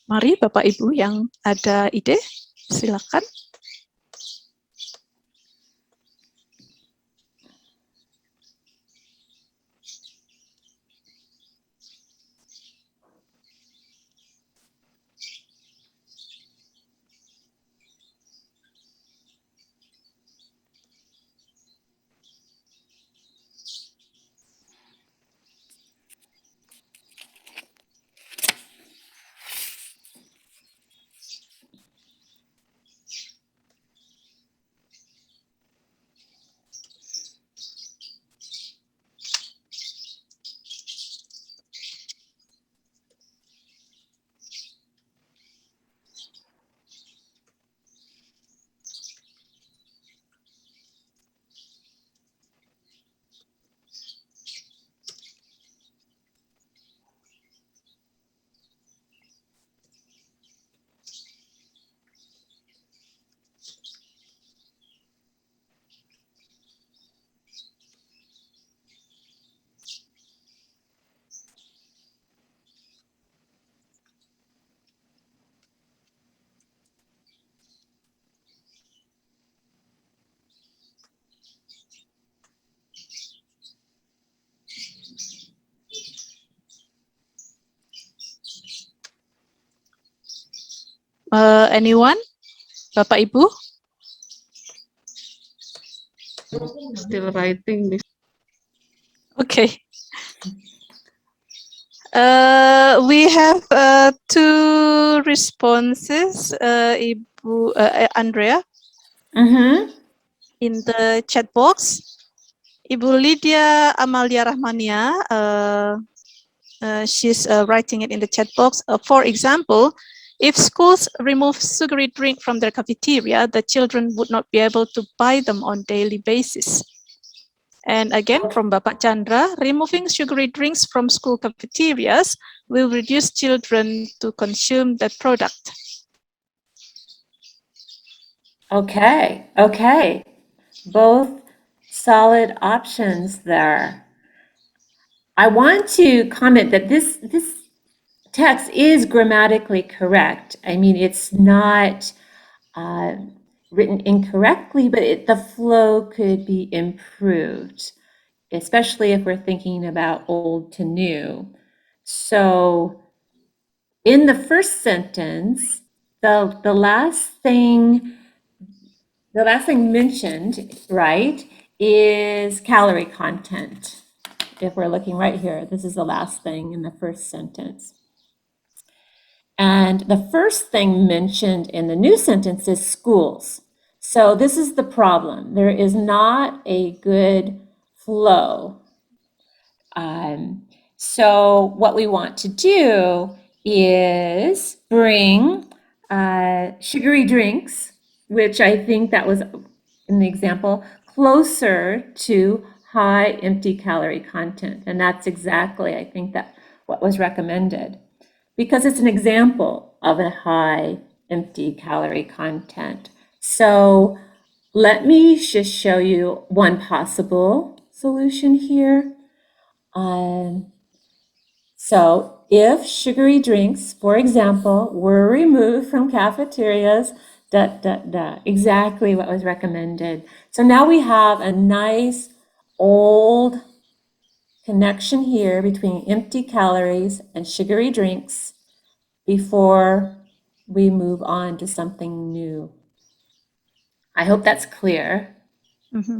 Mari Bapak Ibu yang ada ide, silakan. Anyone? Bapak Ibu? Still writing this. Okay. We have two responses, Ibu Andrea, in the chat box. Ibu Lydia Amalia Rahmania, she's writing it in the chat box. For example, if schools remove sugary drink from their cafeteria, the children would not be able to buy them on daily basis. And again, from Bapak Chandra, removing sugary drinks from school cafeterias will reduce children to consume that product. Okay, okay. Both solid options there. I want to comment that this text is grammatically correct. I mean, it's not written incorrectly, but the flow could be improved, especially if we're thinking about old to new. So in the first sentence, the last thing mentioned, right, is calorie content. If we're looking right here, this is the last thing in the first sentence. And the first thing mentioned in the new sentence is schools. So this is the problem. There is not a good flow. So what we want to do is bring sugary drinks, which I think that was in the example, closer to high empty calorie content. And that's exactly, I think, that what was recommended, because it's an example of a high empty calorie content. So let me just show you one possible solution here. So if sugary drinks, for example, were removed from cafeterias, exactly what was recommended. So now we have a nice old connection here between empty calories and sugary drinks before we move on to something new. I hope that's clear. Mm-hmm.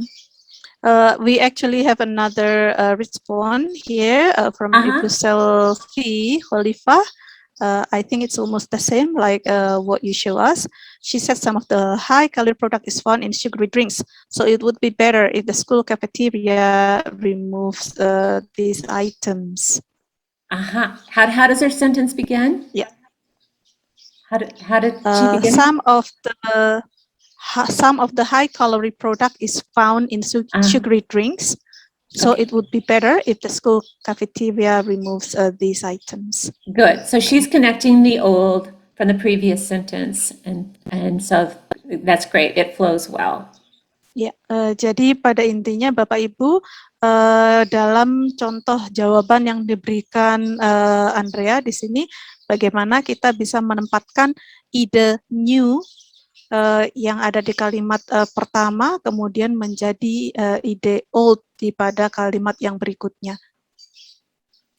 We actually have another response here from Ibu Selvi Khalifa. I think it's almost the same like what you show us. She said some of the high calorie product is found in sugary drinks. So it would be better if the school cafeteria removes these items. How does her sentence begin? Yeah. How did she begin? Some of the high calorie product is found in sugary drinks. So it would be better if the school cafeteria removes these items. Good. So she's connecting the old from the previous sentence, and so that's great. It flows well. Ya, jadi pada intinya Bapak Ibu dalam contoh jawaban yang diberikan Andrea di sini, bagaimana kita bisa menempatkan ide new yang ada di kalimat pertama, kemudian menjadi ide old di pada kalimat yang berikutnya.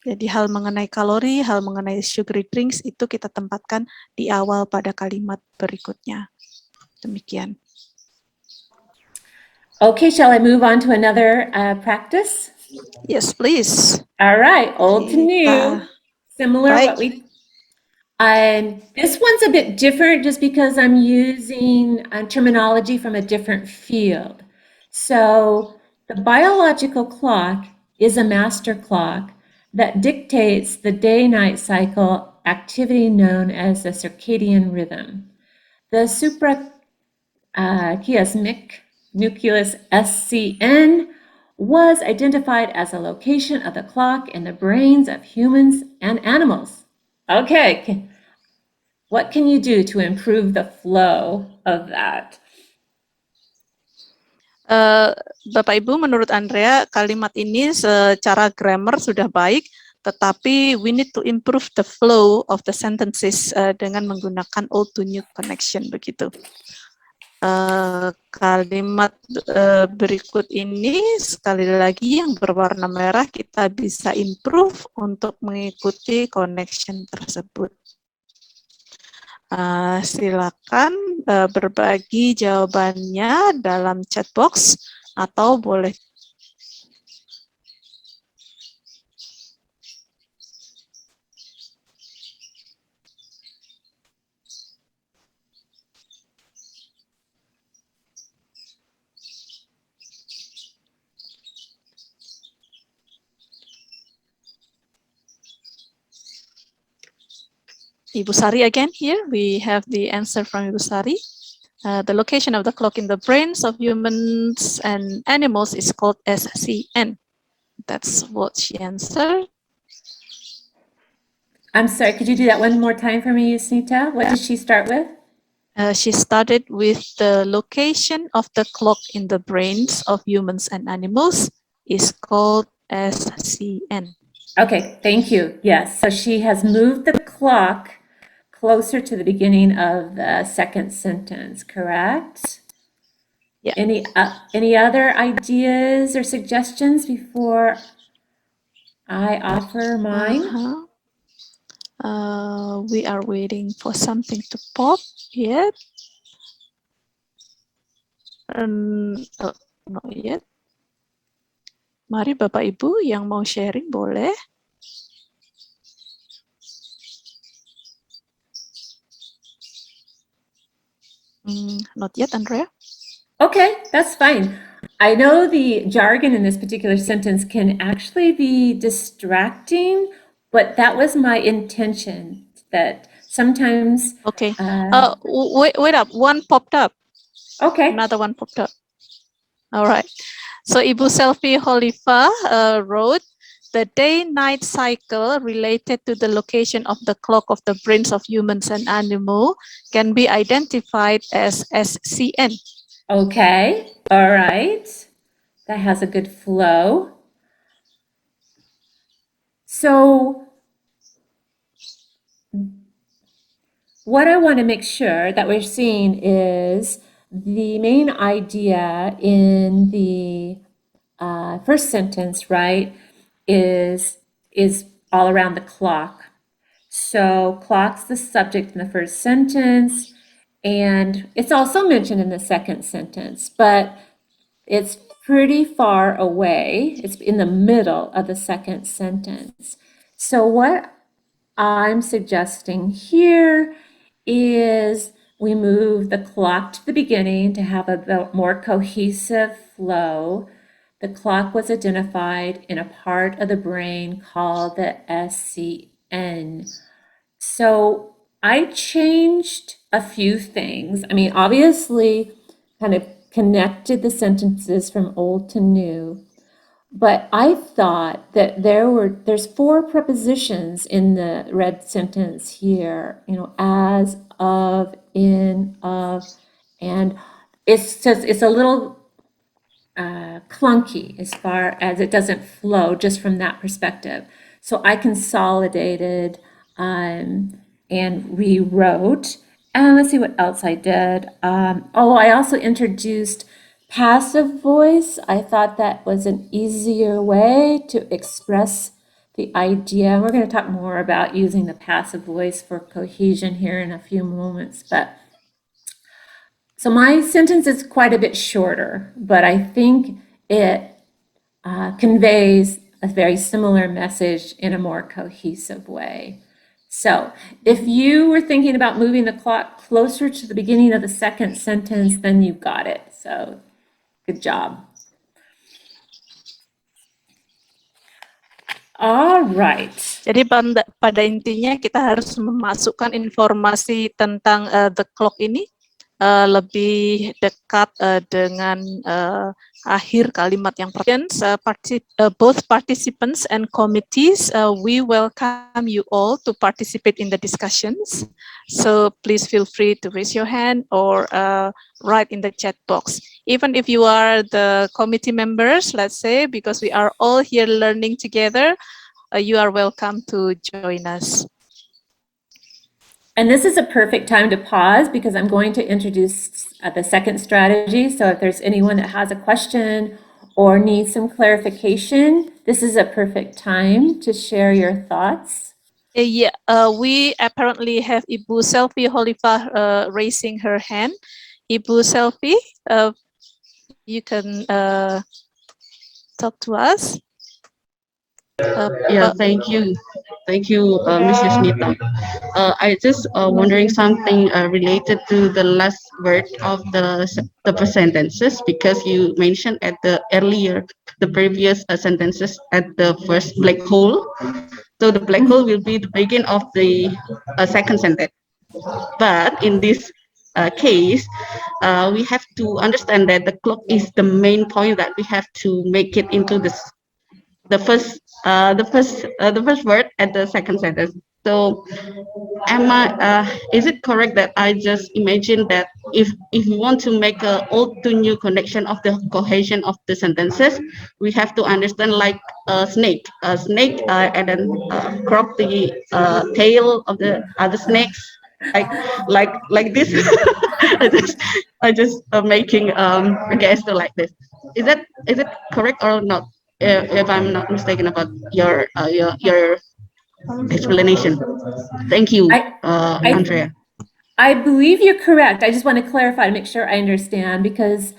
Jadi hal mengenai kalori, hal mengenai sugary drinks itu kita tempatkan di awal pada kalimat berikutnya. Demikian. Okay, shall I move on to another practice? Yes, please. All right, old to new. Similar Baik. what we... this one's a bit different just because I'm using terminology from a different field. So the biological clock is a master clock that dictates the day-night cycle activity known as the circadian rhythm. The suprachiasmic nucleus SCN was identified as a location of the clock in the brains of humans and animals. Okay, what can you do to improve the flow of that? Bapak Ibu, menurut Andrea, kalimat ini secara grammar sudah baik, tetapi we need to improve the flow of the sentences dengan menggunakan old to new connection begitu. Kalimat berikut ini sekali lagi yang berwarna merah kita bisa improve untuk mengikuti connection tersebut. Silakan berbagi jawabannya dalam chat box atau boleh Ibu Sari again here. We have the answer from Ibu Sari. The location of the clock in the brains of humans and animals is called SCN. That's what she answered. I'm sorry, could you do that one more time for me, Yusnita? What did she start with? She started with the location of the clock in the brains of humans and animals is called SCN. Okay, thank you. Yes, so she has moved the clock closer to the beginning of the second sentence, correct? Yeah. Any other ideas or suggestions before I offer mine? We are waiting for something to pop yet. Not yet. Mari Bapak Ibu yang mau sharing boleh. Not yet, Andrea. Okay, that's fine. I know the jargon in this particular sentence can actually be distracting, but that was my intention, that sometimes... Okay. Wait up. One popped up. Okay. Another one popped up. All right. So Ibu Selvi Holifa wrote, the day-night cycle related to the location of the clock of the brains of humans and animals can be identified as SCN. Okay, all right. That has a good flow. So what I want to make sure that we're seeing is the main idea in the first sentence, right, is all around the clock. So clock's the subject in the first sentence, and it's also mentioned in the second sentence, but it's pretty far away. It's in the middle of the second sentence. So what I'm suggesting here is we move the clock to the beginning to have a more cohesive flow. The clock was identified in a part of the brain called the SCN. So I changed a few things. I mean, obviously, kind of connected the sentences from old to new. But I thought that there's 4 prepositions in the red sentence here, as, of, in, of, and it's a little clunky as far as it doesn't flow just from that perspective. So I consolidated and rewrote. And let's see what else I did. I also introduced passive voice. I thought that was an easier way to express the idea. We're going to talk more about using the passive voice for cohesion here in a few moments. So my sentence is quite a bit shorter, but I think it conveys a very similar message in a more cohesive way. So if you were thinking about moving the clock closer to the beginning of the second sentence, then you got it. So good job. All right. Jadi pada intinya kita harus memasukkan informasi tentang the clock ini lebih dekat dengan akhir kalimat yang both participants and committees, we welcome you all to participate in the discussions. So please feel free to raise your hand or write in the chat box. Even if you are the committee members, let's say, because we are all here learning together, you are welcome to join us. And this is a perfect time to pause because I'm going to introduce the second strategy. So if there's anyone that has a question or needs some clarification, this is a perfect time to share your thoughts. Yeah, we apparently have Ibu Selvi Holifa raising her hand. Ibu Selvi, you can talk to us. Thank you. Thank you, Mrs. Nita. I just wondering something related to the last word of the sentences, because you mentioned at the previous sentences at the first black hole. So the black hole will be the beginning of the second sentence. But in this case, we have to understand that the clock is the main point that we have to make it into the first word at the second sentence. So is it correct that I just imagine that if we want to make a old to new connection of the cohesion of the sentences, we have to understand like a snake, and then crop the tail of the other snakes, like this. I just making a gesture like this. Is it correct or not? If I'm not mistaken about your explanation. Thank you, I Andrea. I believe you're correct. I just want to clarify to make sure I understand because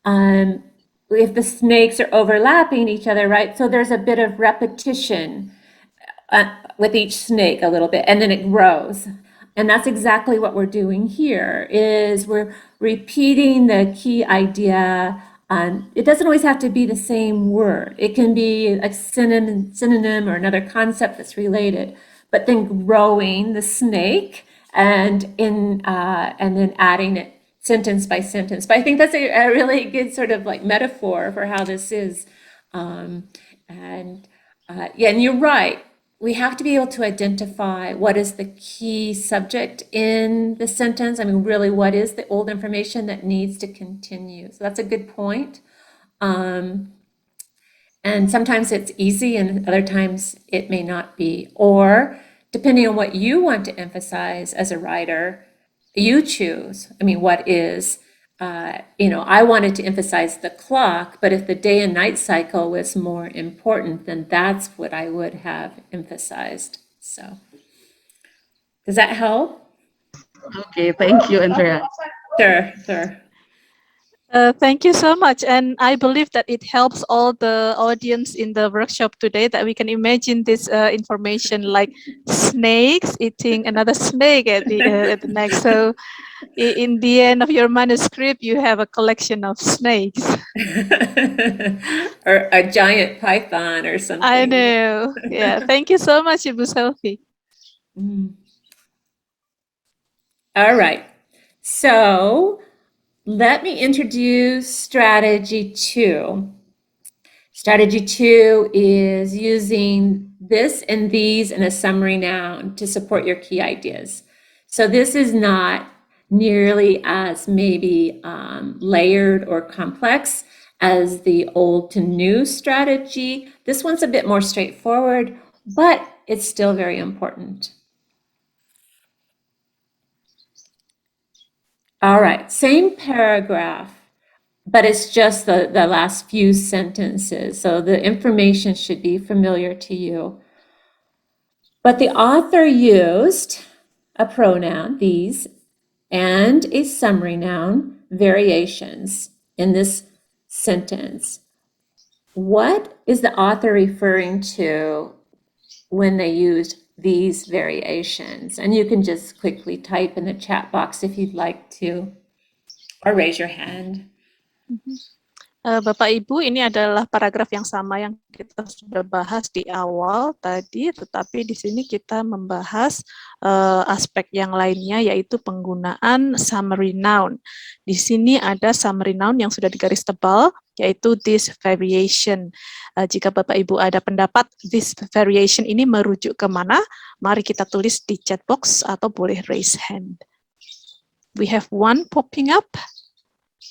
um, if the snakes are overlapping each other, right? So there's a bit of repetition with each snake a little bit, and then it grows. And that's exactly what we're doing here is we're repeating the key idea. It doesn't always have to be the same word. It can be a synonym or another concept that's related, but then growing the snake and then adding it sentence by sentence. But I think that's a really good sort of like metaphor for how this is. And yeah, and you're right. We have to be able to identify what is the key subject in the sentence. I mean, really, what is the old information that needs to continue? So that's a good point. And sometimes it's easy and other times it may not be. Or depending on what you want to emphasize as a writer, you choose. I mean, what is, I wanted to emphasize the clock, but if the day and night cycle was more important, then that's what I would have emphasized. So, does that help? Okay, thank you, Andrea. Sure. Thank you so much. And I believe that it helps all the audience in the workshop today that we can imagine this information like snakes eating another snake at the next. So in the end of your manuscript, you have a collection of snakes. Or a giant python or something. I know. Yeah. Thank you so much, Ibu Selfie. All right. So let me introduce strategy 2. Strategy 2 is using this and these in a summary noun to support your key ideas. So this is not nearly as maybe layered or complex as the old to new strategy. This one's a bit more straightforward, but it's still very important. All right, same paragraph, but it's just the last few sentences. So the information should be familiar to you. But the author used a pronoun, these, and a summary noun, variations, in this sentence. What is the author referring to when they used these variations? And you can just quickly type in the chat box if you'd like to, or raise your hand. Bapak Ibu, ini adalah paragraf yang sama yang kita sudah bahas di awal tadi, tetapi di sini kita membahas aspek yang lainnya, yaitu penggunaan summary noun. Di sini ada summary noun yang sudah digaris tebal, yaitu this variation. Jika Bapak Ibu ada pendapat, this variation ini merujuk kemana? Mari kita tulis di chat box atau boleh raise hand. We have one popping up.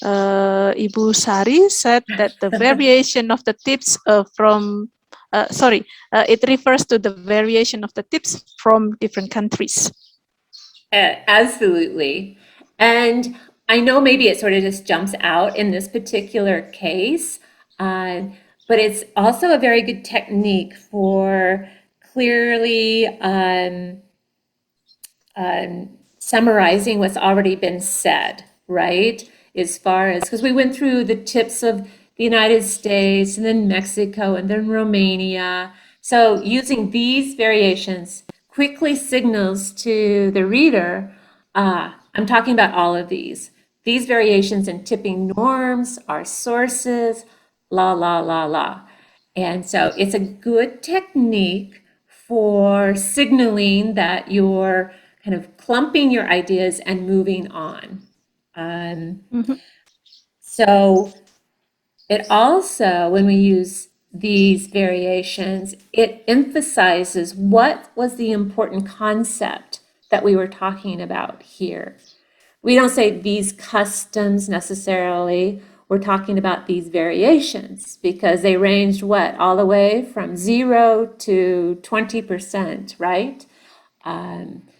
Ibu Sari said that the variation of the tips it refers to the variation of the tips from different countries. Absolutely. And I know maybe it sort of just jumps out in this particular case, but it's also a very good technique for clearly summarizing what's already been said, right? As far as, because we went through the tips of the United States and then Mexico and then Romania. So using these variations quickly signals to the reader, I'm talking about all of these. These variations in tipping norms are sources, la, la, la, la. And so it's a good technique for signaling that you're kind of clumping your ideas and moving on. So it also, when we use these variations, it emphasizes what was the important concept that we were talking about here. We don't say these customs necessarily. We're talking about these variations because they ranged what? All the way from 0 to 20%, right?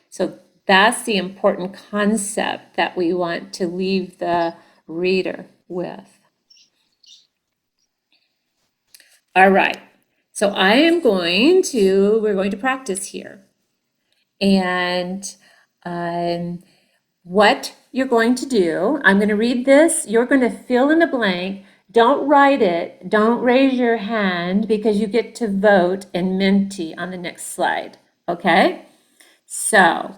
So that's the important concept that we want to leave the reader with. All right, so we're going to practice here. And what you're going to do, I'm going to read this, you're going to fill in the blank. Don't write it, don't raise your hand because you get to vote in Menti on the next slide, okay? So,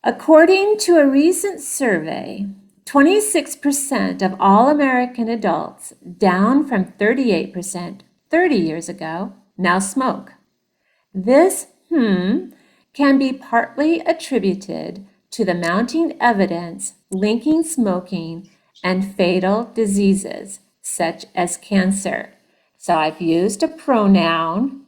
according to a recent survey, 26% of all American adults, down from 38% 30 years ago, now smoke. This can be partly attributed to the mounting evidence linking smoking and fatal diseases such as cancer. So I've used a pronoun.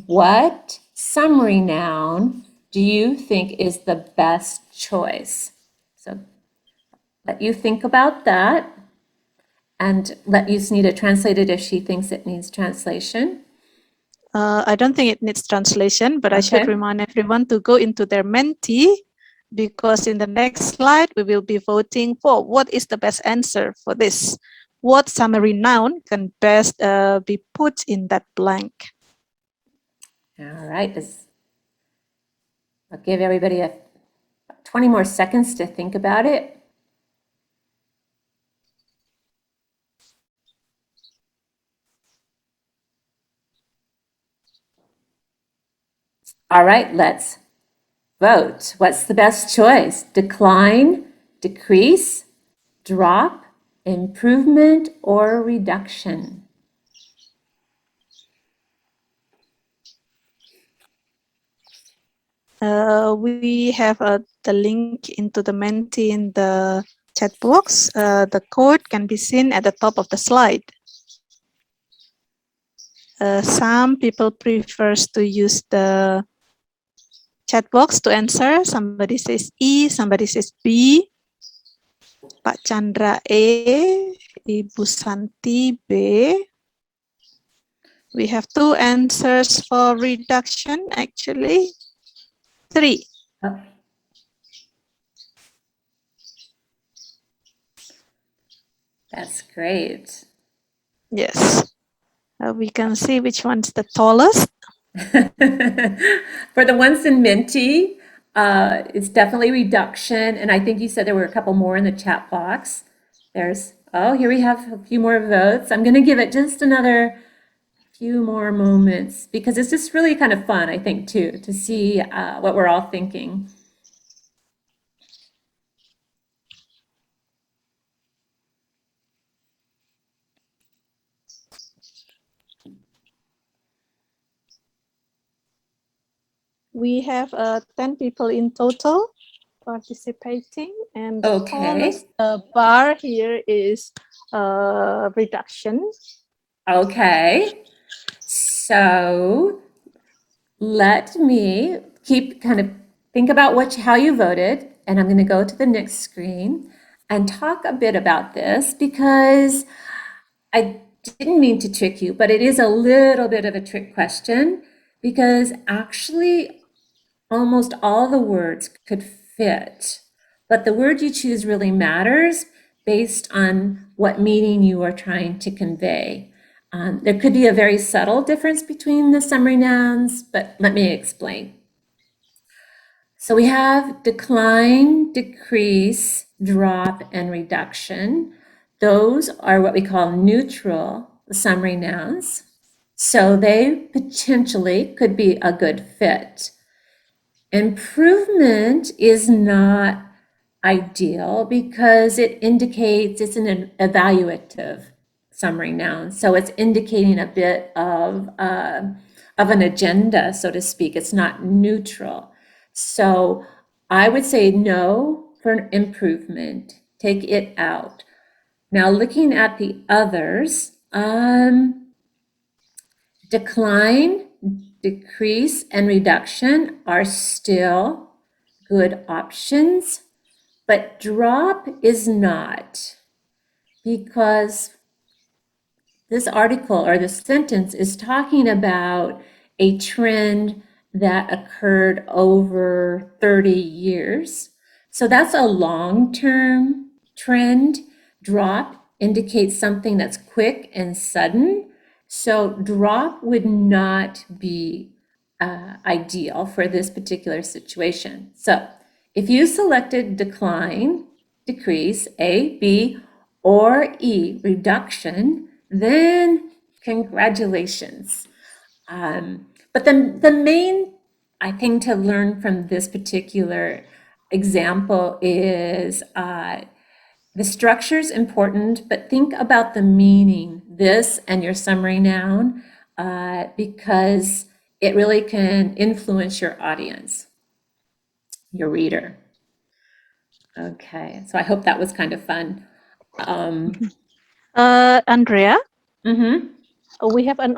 What summary noun do you think is the best choice? So let you think about that and let Yusnita translate it if she thinks it needs translation. I don't think it needs translation, but I should Okay. remind everyone to go into their Menti because in the next slide, we will be voting for what is the best answer for this. What summary noun can best be put in that blank? All right. I'll give everybody 20 more seconds to think about it. All right, let's vote. What's the best choice? Decline, decrease, drop, improvement, or reduction? We have the link into the Menti in the chat box. The code can be seen at the top of the slide. Some people prefers to use the chat box to answer. Somebody says E, somebody says B. Pak Chandra A, Ibu Santi B. We have 2 answers for reduction, actually. 3. Oh. That's great. Yes. We can see which one's the tallest. For the ones in Menti, it's definitely reduction. And I think you said there were a couple more in the chat box. Here we have a few more votes. I'm going to give it just another few more moments because it's just really kind of fun, I think, too, to see what we're all thinking. We have 10 people in total participating, and the tallest bar here is reduction. Okay, so let me think about how you voted, and I'm going to go to the next screen and talk a bit about this because I didn't mean to trick you, but it is a little bit of a trick question because actually almost all the words could fit, but the word you choose really matters based on what meaning you are trying to convey. There could be a very subtle difference between the summary nouns, but let me explain. So we have decline, decrease, drop, and reduction. Those are what we call neutral summary nouns. So they potentially could be a good fit. Improvement is not ideal because it indicates it's an evaluative summary noun. So it's indicating a bit of an agenda, so to speak. It's not neutral. So I would say no for improvement. Take it out. Now looking at the others, Decline, decrease, and reduction are still good options, but drop is not, because this article or this sentence is talking about a trend that occurred over 30 years. So that's a long-term trend. Drop indicates something that's quick and sudden. So drop would not be ideal for this particular situation. So if you selected decline, decrease, A, B, or E, reduction, then congratulations. But the main, I think, to learn from this particular example is the structure is important, but think about the meaning, this and your summary noun, because it really can influence your audience, your reader. Okay, so I hope that was kind of fun. Andrea, Mm-hmm. we have an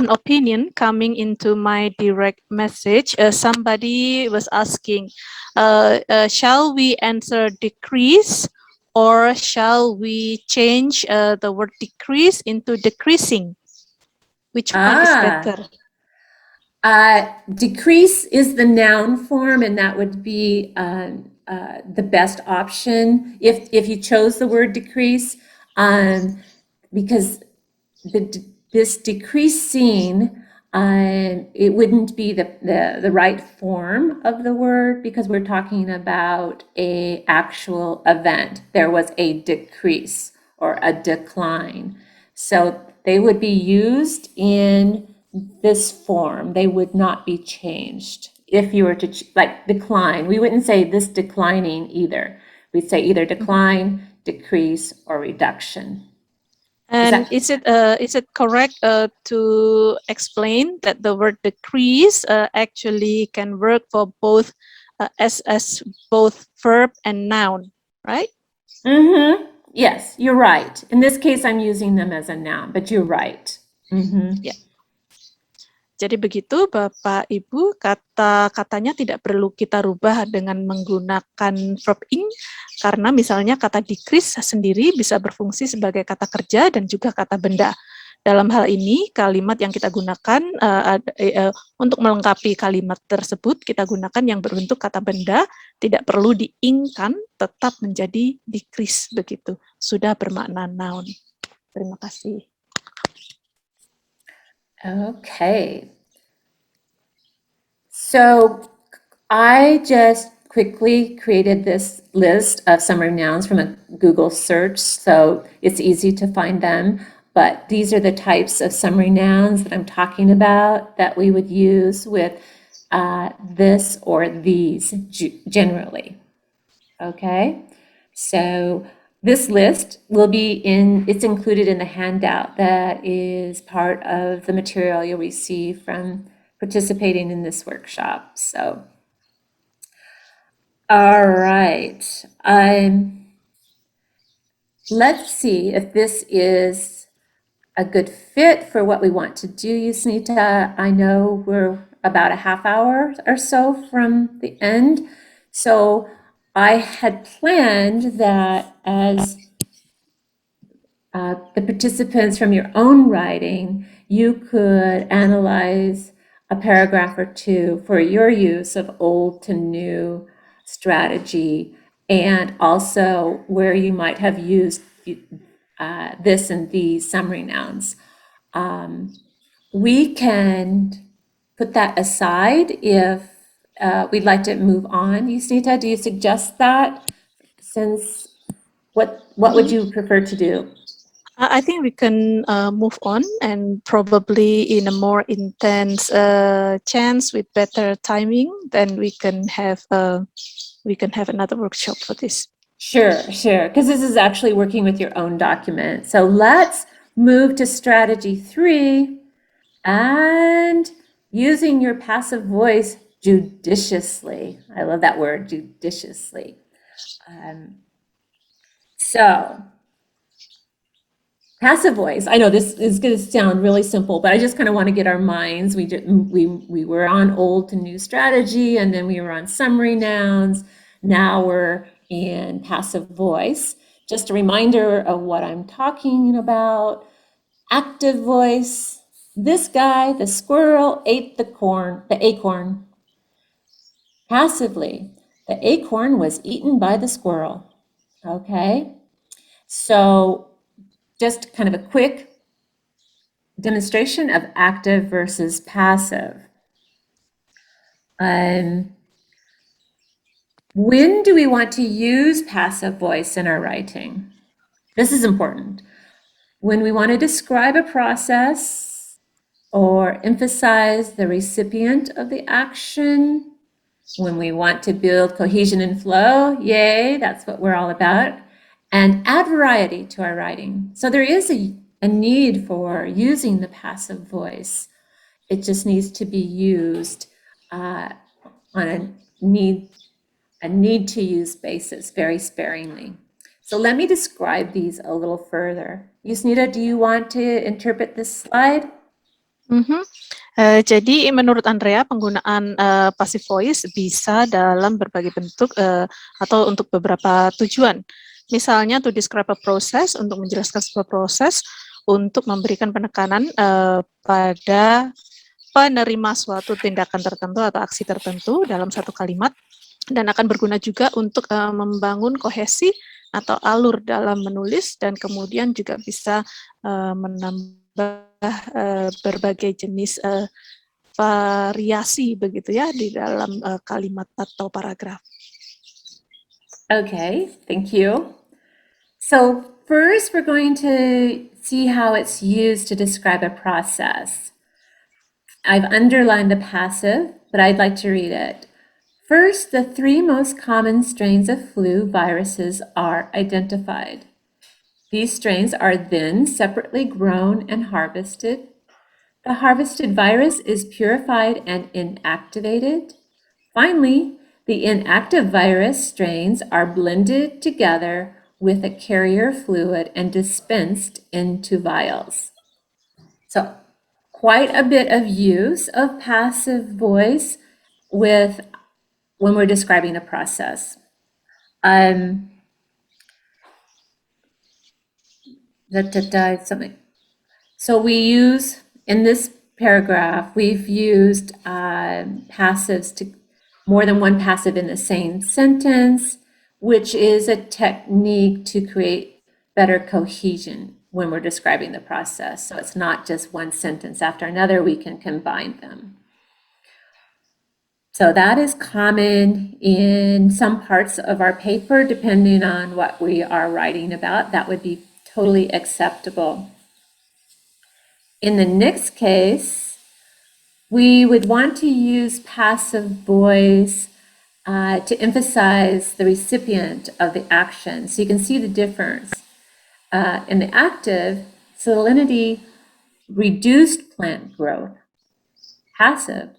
opinion coming into my direct message. Somebody was asking, shall we answer decrease, or shall we change the word decrease into decreasing? Which one is better? Decrease is the noun form, and that would be the best option if you chose the word decrease, because this decreasing, it wouldn't be the right form of the word, because we're talking about a actual event. There was a decrease or a decline. So they would be used in this form. They would not be changed. If you were to like decline, we wouldn't say this declining either. We'd say either decline, decrease, or reduction. And is it correct to explain that the word decrease actually can work for both as both verb and noun, right? Mm-hmm. Yes, you're right. In this case, I'm using them as a noun, but you're right. Mm-hmm. Ya. Jadi begitu Bapak Ibu, kata-katanya tidak perlu kita rubah dengan menggunakan verb ing, karena misalnya kata decrease sendiri bisa berfungsi sebagai kata kerja dan juga kata benda. Dalam hal ini, kalimat yang kita gunakan untuk melengkapi kalimat tersebut, kita gunakan yang berbentuk kata benda, tidak perlu diingkan, tetap menjadi decrease begitu. Sudah bermakna noun. Terima kasih. Okay. So I just quickly created this list of summary nouns from a Google search, so it's easy to find them. But these are the types of summary nouns that I'm talking about that we would use with this or these generally. Okay, so this list will be it's included in the handout that is part of the material you'll receive from participating in this workshop. So, all right. Let's see if this is a good fit for what we want to do, Yusnita. I know we're about a half hour or so from the end. So I had planned that as the participants from your own writing, you could analyze a paragraph or two for your use of old to new strategy, and also where you might have used this and these summary nouns. We can put that aside if we'd like to move on. Yusnita, do you suggest that? Since what would you prefer to do? I think we can move on, and probably in a more intense chance with better timing, then we can have another workshop for this. Sure, because this is actually working with your own document. So let's move to strategy 3 and using your passive voice judiciously. I love that word, judiciously. So Passive voice. I know this is going to sound really simple, but I just kind of want to get our minds. We were on old to new strategy, and then we were on summary nouns. Now we're in passive voice. Just a reminder of what I'm talking about. Active voice. This guy, the squirrel, ate the acorn. Passively, the acorn was eaten by the squirrel. Okay, so just kind of a quick demonstration of active versus passive. When do we want to use passive voice in our writing? This is important. When we want to describe a process or emphasize the recipient of the action, when we want to build cohesion and flow, yay, that's what we're all about, and add variety to our writing. So there is a need for using the passive voice. It just needs to be used on a need to use basis very sparingly. So let me describe these a little further. Yusnita, do you want to interpret this slide? Jadi menurut Andrea penggunaan passive voice bisa dalam berbagai bentuk atau untuk beberapa tujuan. Misalnya to describe a process, untuk menjelaskan sebuah proses, untuk memberikan penekanan pada penerima suatu tindakan tertentu atau aksi tertentu dalam satu kalimat, dan akan berguna juga untuk membangun kohesi atau alur dalam menulis, dan kemudian juga bisa menambah berbagai jenis variasi begitu ya di dalam kalimat atau paragraf. Okay, thank you. So first we're going to see how it's used to describe a process. I've underlined the passive, but I'd like to read it. First, the 3 most common strains of flu viruses are identified. These strains are then separately grown and harvested. The harvested virus is purified and inactivated. Finally, the inactive virus strains are blended together with a carrier fluid and dispensed into vials. So quite a bit of use of passive voice when we're describing a process. Something. So we use, in this paragraph, we've used passives to more than one passive in the same sentence, which is a technique to create better cohesion when we're describing the process. So it's not just one sentence after another, we can combine them. So that is common in some parts of our paper, depending on what we are writing about. That would be totally acceptable. In the next case, we would want to use passive voice to emphasize the recipient of the action. So you can see the difference. In the active, salinity reduced plant growth. Passive,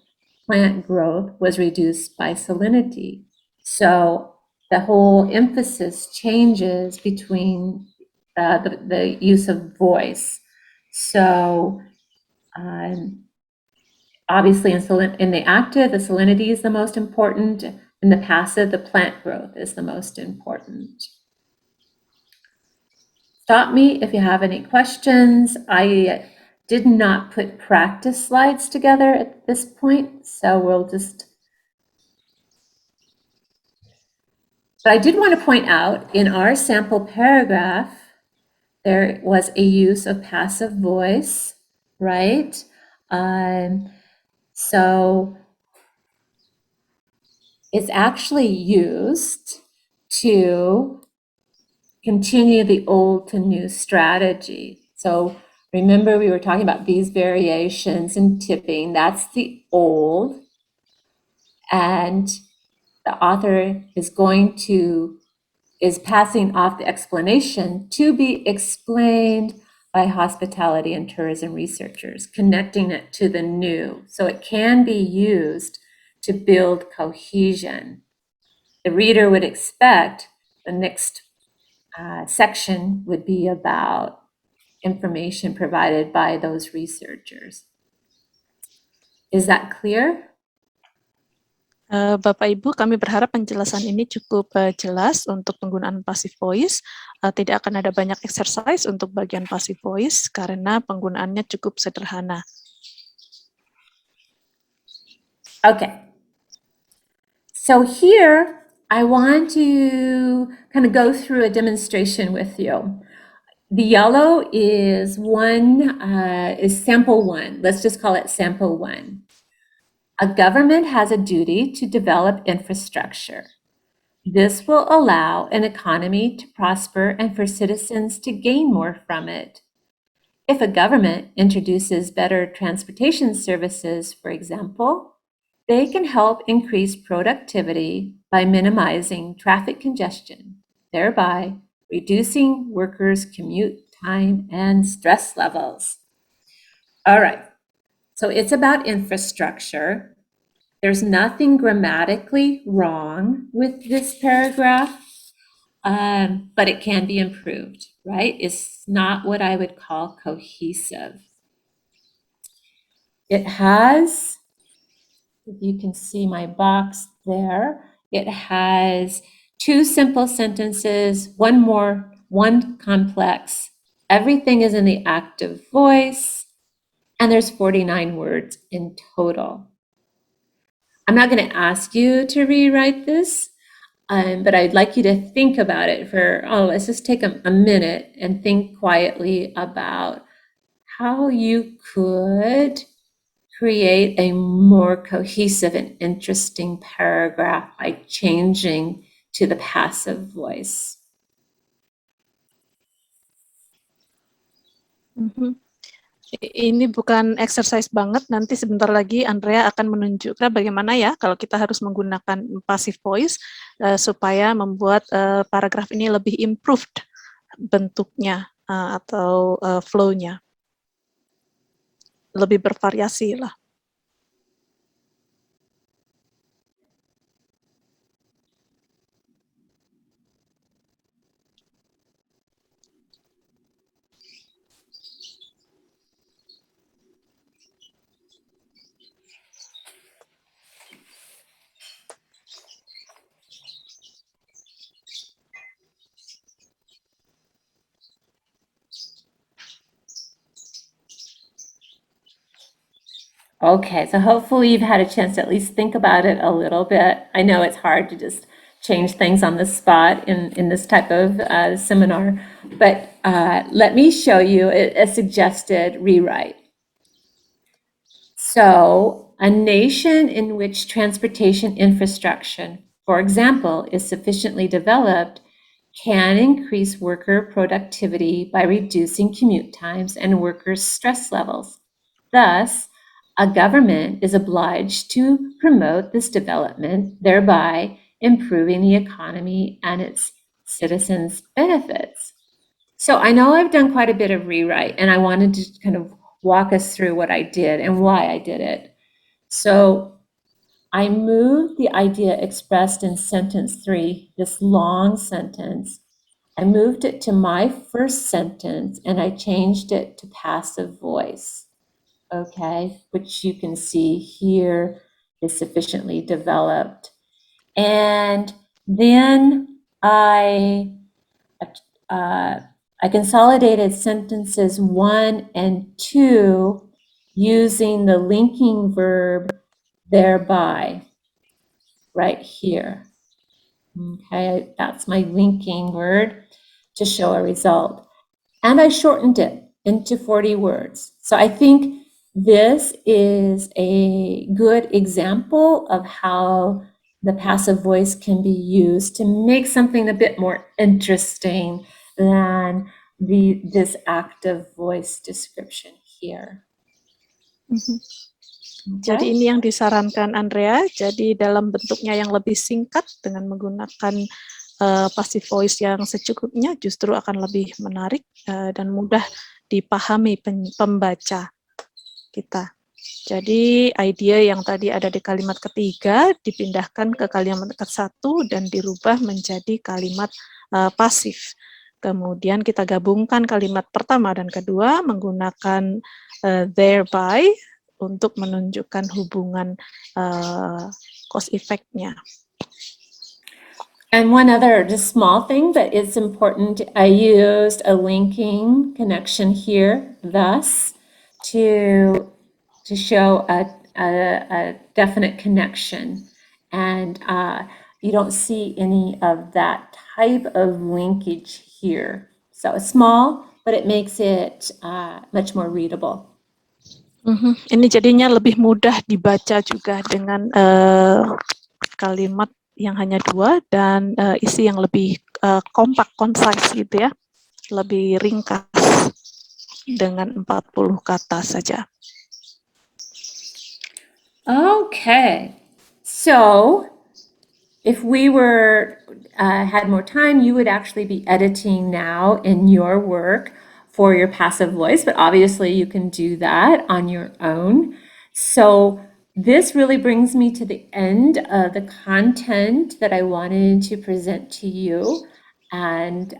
plant growth was reduced by salinity. So the whole emphasis changes between the use of voice. So obviously in the active, the salinity is the most important. In the passive, the plant growth is the most important. Stop me if you have any questions. I did not put practice slides together at this point, so we'll just... But I did want to point out, in our sample paragraph, there was a use of passive voice, right? So it's actually used to continue the old to new strategy. So remember, we were talking about these variations and tipping. That's the old. And the author is passing off the explanation to be explained by hospitality and tourism researchers, connecting it to the new. So it can be used to build cohesion. The reader would expect the next section would be about information provided by those researchers. Is that clear? Bapak Ibu, kami berharap penjelasan ini cukup jelas untuk penggunaan passive voice. Tidak akan ada banyak exercise untuk bagian passive voice karena penggunaannya cukup sederhana. Okay. So here, I want to kind of go through a demonstration with you. The yellow is sample one. Let's just call it sample one. A government has a duty to develop infrastructure. This will allow an economy to prosper and for citizens to gain more from it. If a government introduces better transportation services, for example, they can help increase productivity by minimizing traffic congestion, thereby reducing workers' commute time and stress levels. All right, so it's about infrastructure. There's nothing grammatically wrong with this paragraph, but it can be improved, right? It's not what I would call cohesive. It has, if you can see my box there, it has 2 simple sentences, one complex. Everything is in the active voice, and there's 49 words in total. I'm not going to ask you to rewrite this, but I'd like you to think about it let's just take a minute and think quietly about how you could create a more cohesive and interesting paragraph by changing to the passive voice. Ini bukan exercise banget, nanti sebentar lagi Andrea akan menunjukkan bagaimana ya kalau kita harus menggunakan passive voice supaya membuat paragraf ini lebih improved bentuknya atau flow-nya. Lebih bervariasi lah. Okay, so hopefully you've had a chance to at least think about it a little bit. I know it's hard to just change things on the spot in this type of seminar, but let me show you a suggested rewrite. So, a nation in which transportation infrastructure, for example, is sufficiently developed can increase worker productivity by reducing commute times and workers' stress levels. Thus, a government is obliged to promote this development, thereby improving the economy and its citizens' benefits. So I know I've done quite a bit of rewrite, and I wanted to kind of walk us through what I did and why I did it. So I moved the idea expressed in sentence 3, this long sentence, I moved it to my first sentence and I changed it to passive voice. Okay, which you can see here is sufficiently developed. And then I consolidated sentences 1 and 2 using the linking verb thereby, right here. Okay, that's my linking word to show a result. And I shortened it into 40 words. So I think this is a good example of how the passive voice can be used to make something a bit more interesting than this active voice description here. Jadi ini yang disarankan Andrea, jadi dalam bentuknya yang lebih singkat dengan menggunakan passive voice yang secukupnya justru akan lebih menarik dan mudah dipahami pembaca kita. Jadi ide yang tadi ada di kalimat ketiga dipindahkan ke kalimat ke-1 dan dirubah menjadi kalimat pasif. Kemudian kita gabungkan kalimat pertama dan kedua menggunakan thereby untuk menunjukkan hubungan cause effect-nya. And one other just small thing, but it's important. I used a linking connection here, thus, to show a definite connection. And you don't see any of that type of linkage here. So it's small, but it makes it much more readable. Ini jadinya lebih mudah dibaca juga dengan kalimat yang hanya 2 dan isi yang lebih kompak, concise gitu ya, lebih ringkas dengan 40 kata saja. Okay, so if we were had more time, you would actually be editing now in your work for your passive voice, but obviously you can do that on your own. So this really brings me to the end of the content that I wanted to present to you, and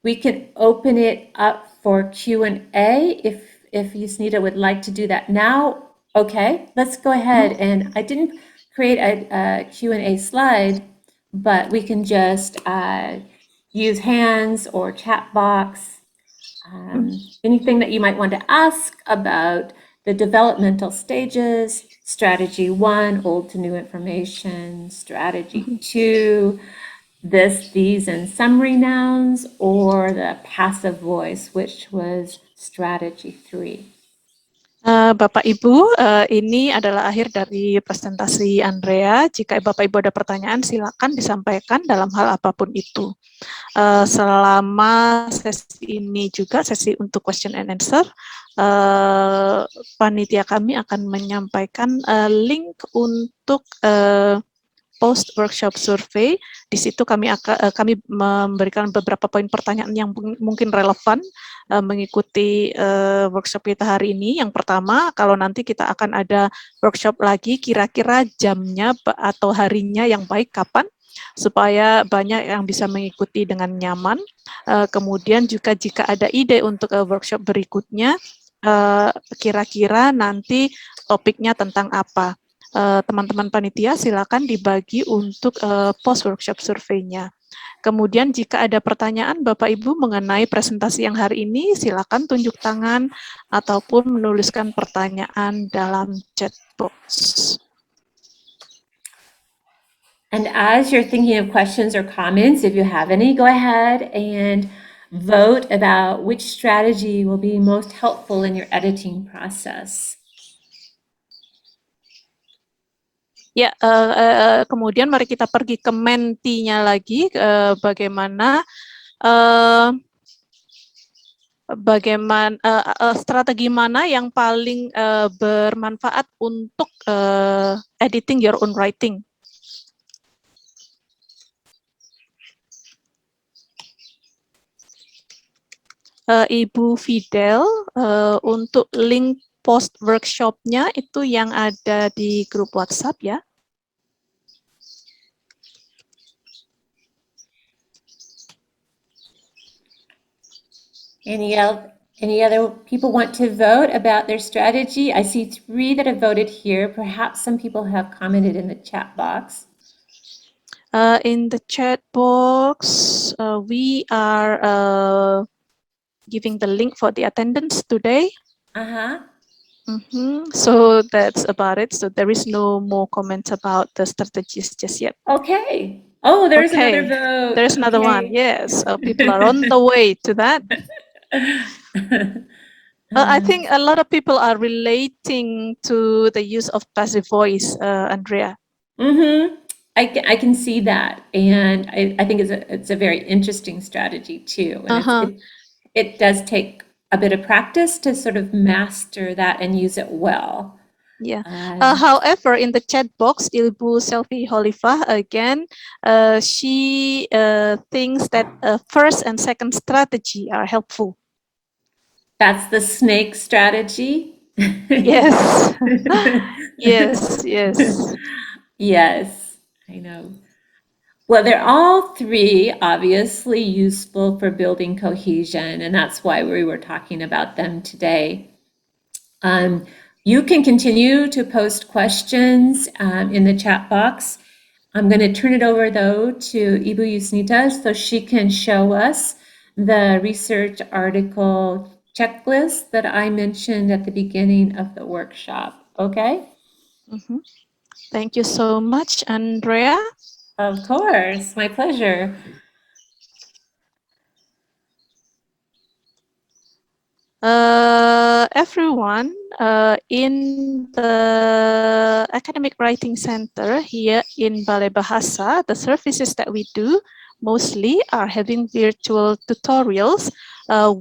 we can open it up for Q&A if Yusnita would like to do that now. Okay, let's go ahead. And I didn't create a Q&A slide, but we can just use hands or chat box. Anything that you might want to ask about the developmental stages, strategy 1, old to new information, strategy 2, this, these, and summary nouns, or the passive voice, which was strategy 3. Bapak Ibu, ini adalah akhir dari presentasi Andrea. Jika Bapak Ibu ada pertanyaan, silakan disampaikan dalam hal apapun itu. Selama sesi ini juga sesi untuk question and answer, panitia kami akan menyampaikan link untuk post workshop survey. Di situ kami memberikan beberapa poin pertanyaan yang mungkin relevan mengikuti workshop kita hari ini. Yang pertama, kalau nanti kita akan ada workshop lagi, kira-kira jamnya atau harinya yang baik kapan, supaya banyak yang bisa mengikuti dengan nyaman. Kemudian juga jika ada ide untuk workshop berikutnya, kira-kira nanti topiknya tentang apa. Teman-teman panitia silakan dibagi untuk post workshop survei-nya. Kemudian jika ada pertanyaan Bapak Ibu mengenai presentasi yang hari ini, silakan tunjuk tangan ataupun menuliskan pertanyaan dalam chat box. And as you're thinking of questions or comments, if you have any, go ahead and vote about which strategy will be most helpful in your editing process. Ya, kemudian mari kita pergi ke mentinya lagi, bagaimana strategi mana yang paling bermanfaat untuk editing your own writing. Ibu Fidel, untuk link post workshop-nya itu yang ada di grup WhatsApp ya. Any other people want to vote about their strategy? I see 3 that have voted here. Perhaps some people have commented in the chat box. In the chat box, we are giving the link for the attendance today. So that's about it. So there is no more comments about the strategies just yet. Okay. Oh, there's another vote. There's another one. Yes, people are on the way to that. I think a lot of people are relating to the use of passive voice, Andrea. I can see that, and I think it's a very interesting strategy too. And it does take a bit of practice to sort of master that and use it well. Yeah. However, in the chat box, Ilbu Selvi Holifah again, she thinks that first and second strategy are helpful. That's the snake strategy. Yes. Yes. Yes, I know. Well, they're all three obviously useful for building cohesion, and that's why we were talking about them today. You can continue to post questions in the chat box. I'm going to turn it over, though, to Ibu Yusnita so she can show us the research article checklist that I mentioned at the beginning of the workshop. Okay? Mhm. Thank you so much, Andrea. Of course. My pleasure. Everyone, in the Academic Writing Center here in Balai Bahasa, the services that we do mostly are having virtual tutorials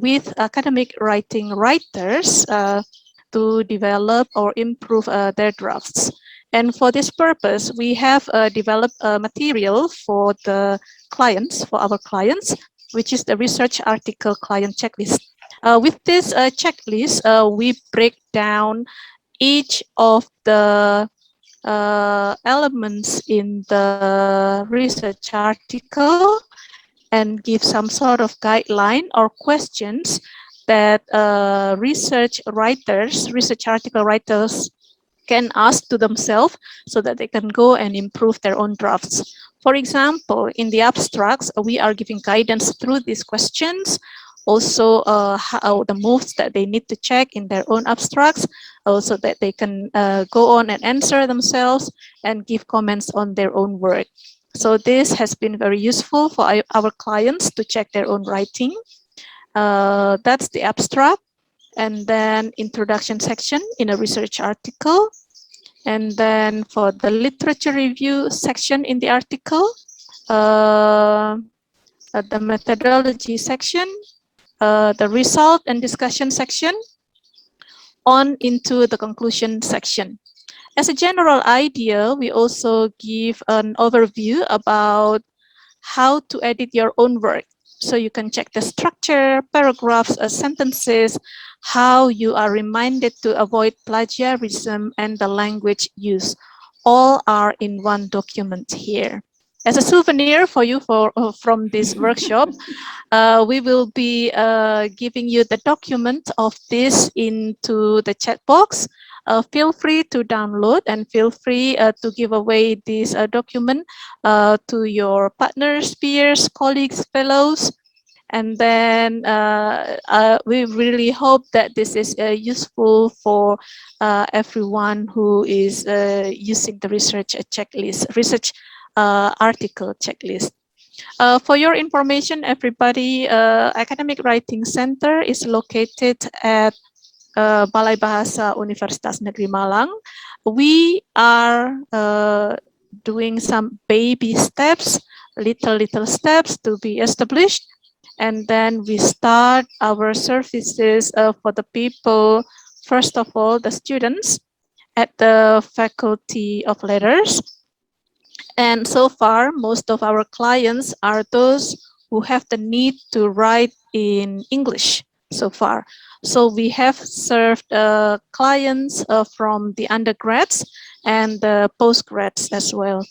with academic writing writers to develop or improve their drafts. And for this purpose, we have developed a material for the clients, for our clients, which is the research article client checklist. With this checklist, we break down each of the elements in the research article and give some sort of guideline or questions that research article writers can ask to themselves so that they can go and improve their own drafts. For example, in the abstracts, we are giving guidance through these questions, also how the moves that they need to check in their own abstracts, so that they can go on and answer themselves and give comments on their own work. So this has been very useful for our clients to check their own writing. That's the abstract. And then introduction section in a research article. And then for the literature review section in the article, the methodology section, the result and discussion section, on into the conclusion section. As a general idea, we also give an overview about how to edit your own work. So you can check the structure, paragraphs, sentences, how you are reminded to avoid plagiarism and the language use. All are in one document here. As a souvenir for you from this workshop, we will be giving you the document of this into the chat box. Feel free to download and feel free to give away this document to your partners, peers, colleagues, fellows. And then we really hope that this is useful for everyone who is using the research article checklist. For your information, everybody, Academic Writing Center is located at Balai Bahasa Universitas Negeri Malang. We are doing some baby steps, little steps to be established. And then we start our services for the people, first of all, the students at the Faculty of Letters. And so far, most of our clients are those who have the need to write in English so far. So we have served clients from the undergrads and the postgrads as well.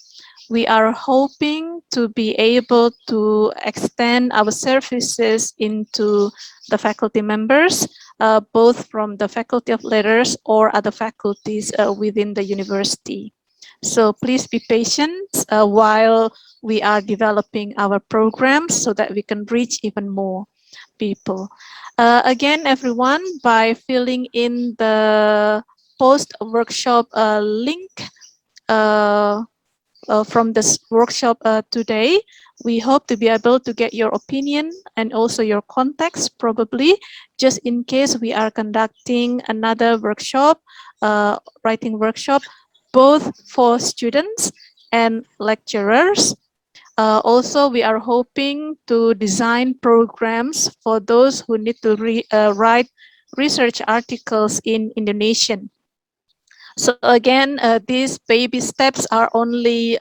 We are hoping to be able to extend our services into the faculty members, both from the Faculty of Letters or other faculties within the university. So please be patient while we are developing our programs so that we can reach even more people. Again, everyone, by filling in the post-workshop link from this workshop today, we hope to be able to get your opinion and also your context, probably, just in case we are conducting another workshop, writing workshop, both for students and lecturers. Also, we are hoping to design programs for those who need to write research articles in Indonesian. So again, these baby steps are only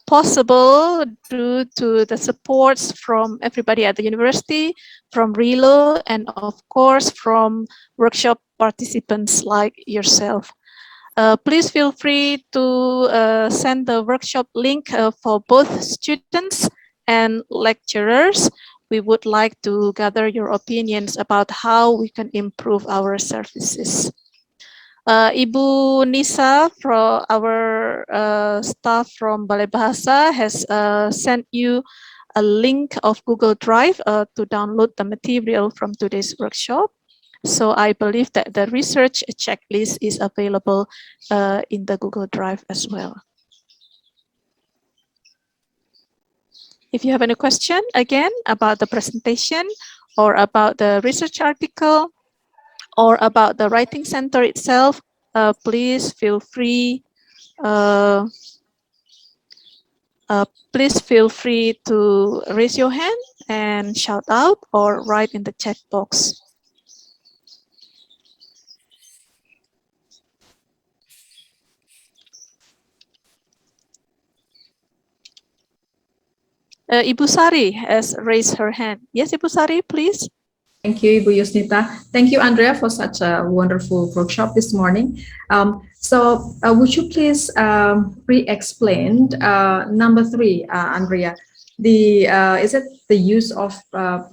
possible due to the supports from everybody at the university, from RELO, and of course from workshop participants like yourself. Please feel free to send the workshop link for both students and lecturers. We would like to gather your opinions about how we can improve our services. Ibu Nisa, from our staff from Balai Bahasa, has sent you a link of Google Drive to download the material from today's workshop. So I believe that the research checklist is available in the Google Drive as well. If you have any question, again, about the presentation or about the research article or about the writing center itself, please feel free to raise your hand and shout out or write in the chat box. Ibu Sari has raised her hand. Yes, Ibu Sari, please. Thank you, Ibu Yusnita. Thank you, Andrea, for such a wonderful workshop this morning. Would you please re-explain number 3, Andrea? Is it the use of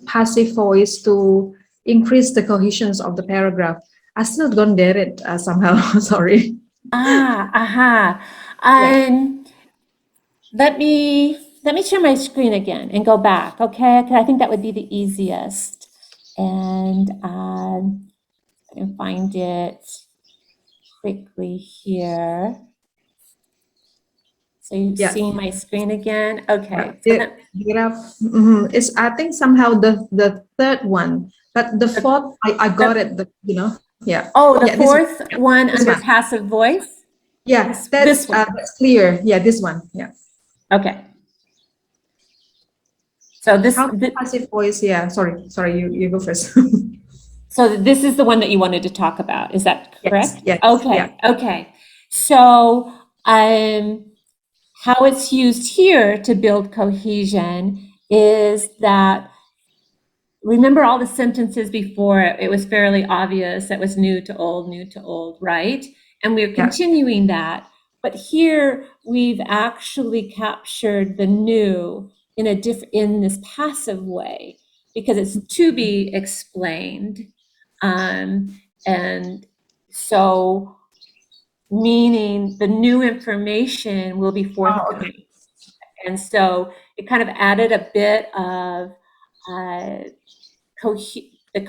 passive voice to increase the cohesion of the paragraph? I still don't get it somehow. Sorry. Let me share my screen again and go back, okay? Because I think that would be the easiest. And I can find it quickly here. So you've seen my screen again? Okay. It's, I think, somehow the third one, but the fourth, I got it, yeah. Oh, the fourth one under passive voice? Yeah, that's clear. Yeah, this one, yeah. Okay. So this passive voice, yeah. Sorry, you go first. So this is the one that you wanted to talk about. Is that correct? Yes. Okay. Yeah. Okay. So how it's used here to build cohesion is that, remember all the sentences before, it was fairly obvious that was new to old, right? And we're continuing that. But here we've actually captured the new in this passive way, because it's to be explained. And so, meaning the new information will be forthcoming. And so it kind of added a bit of the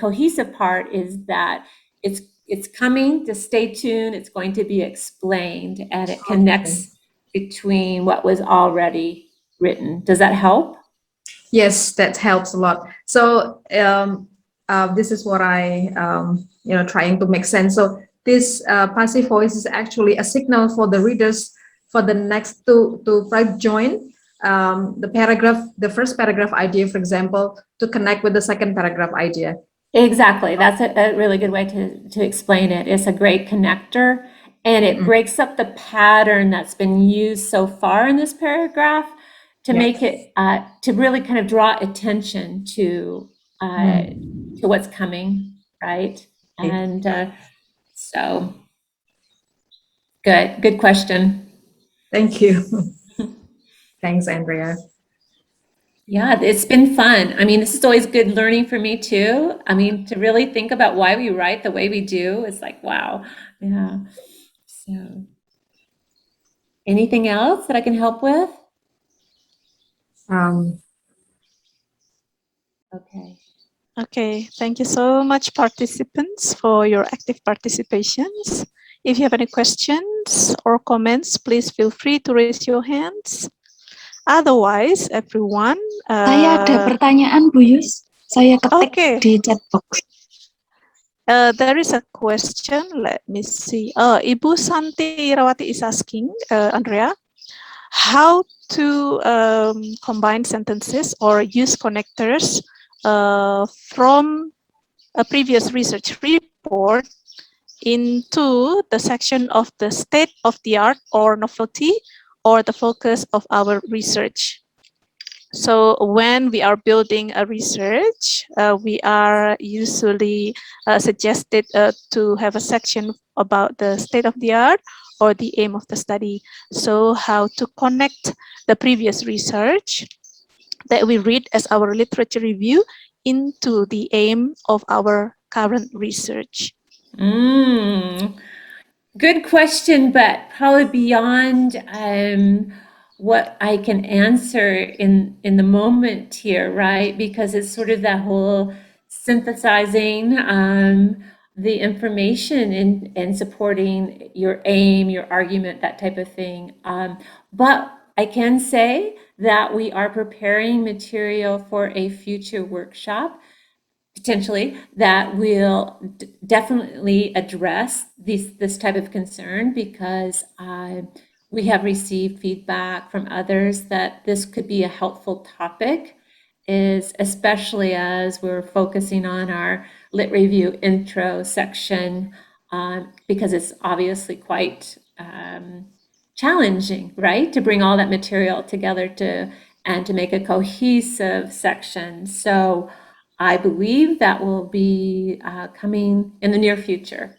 cohesive part is that it's coming, to stay tuned, it's going to be explained, and it connects between what was already written. Does that help? Yes, that helps a lot. So this is what I trying to make sense. So this passive voice is actually a signal for the readers for the next to join the paragraph, the first paragraph idea, for example, to connect with the second paragraph idea. Exactly. That's a really good way to explain it. It's a great connector, and it breaks up the pattern that's been used so far in this paragraph to make it, to really kind of draw attention to what's coming, right? And so, good question. Thank you. Thanks, Andrea. Yeah, it's been fun. I mean, this is always good learning for me too. I mean, to really think about why we write the way we do, it's like, wow. Yeah. So, anything else that I can help with? Okay, thank you so much, participants, for your active participations. If you have any questions or comments, please feel free to raise your hands. Otherwise, everyone. Saya ada pertanyaan, Bu Yus. Saya ketik di chat box. There is a question. Let me see. Ibu Santi Rawati is asking, Andrea, how to combine sentences or use connectors from a previous research report into the section of the state of the art or novelty or the focus of our research. So when we are building a research, we are usually suggested to have a section about the state of the art or the aim of the study. So how to connect the previous research that we read as our literature review into the aim of our current research. Good question, but probably beyond what I can answer in the moment here, right? Because it's sort of that whole synthesizing the information and supporting your aim, your argument, that type of thing. But I can say that we are preparing material for a future workshop potentially that will definitely address this type of concern because we have received feedback from others that this could be a helpful topic, is especially as we're focusing on our lit review intro section because it's obviously quite challenging, right, to bring all that material together and to make a cohesive section. So I believe that will be coming in the near future.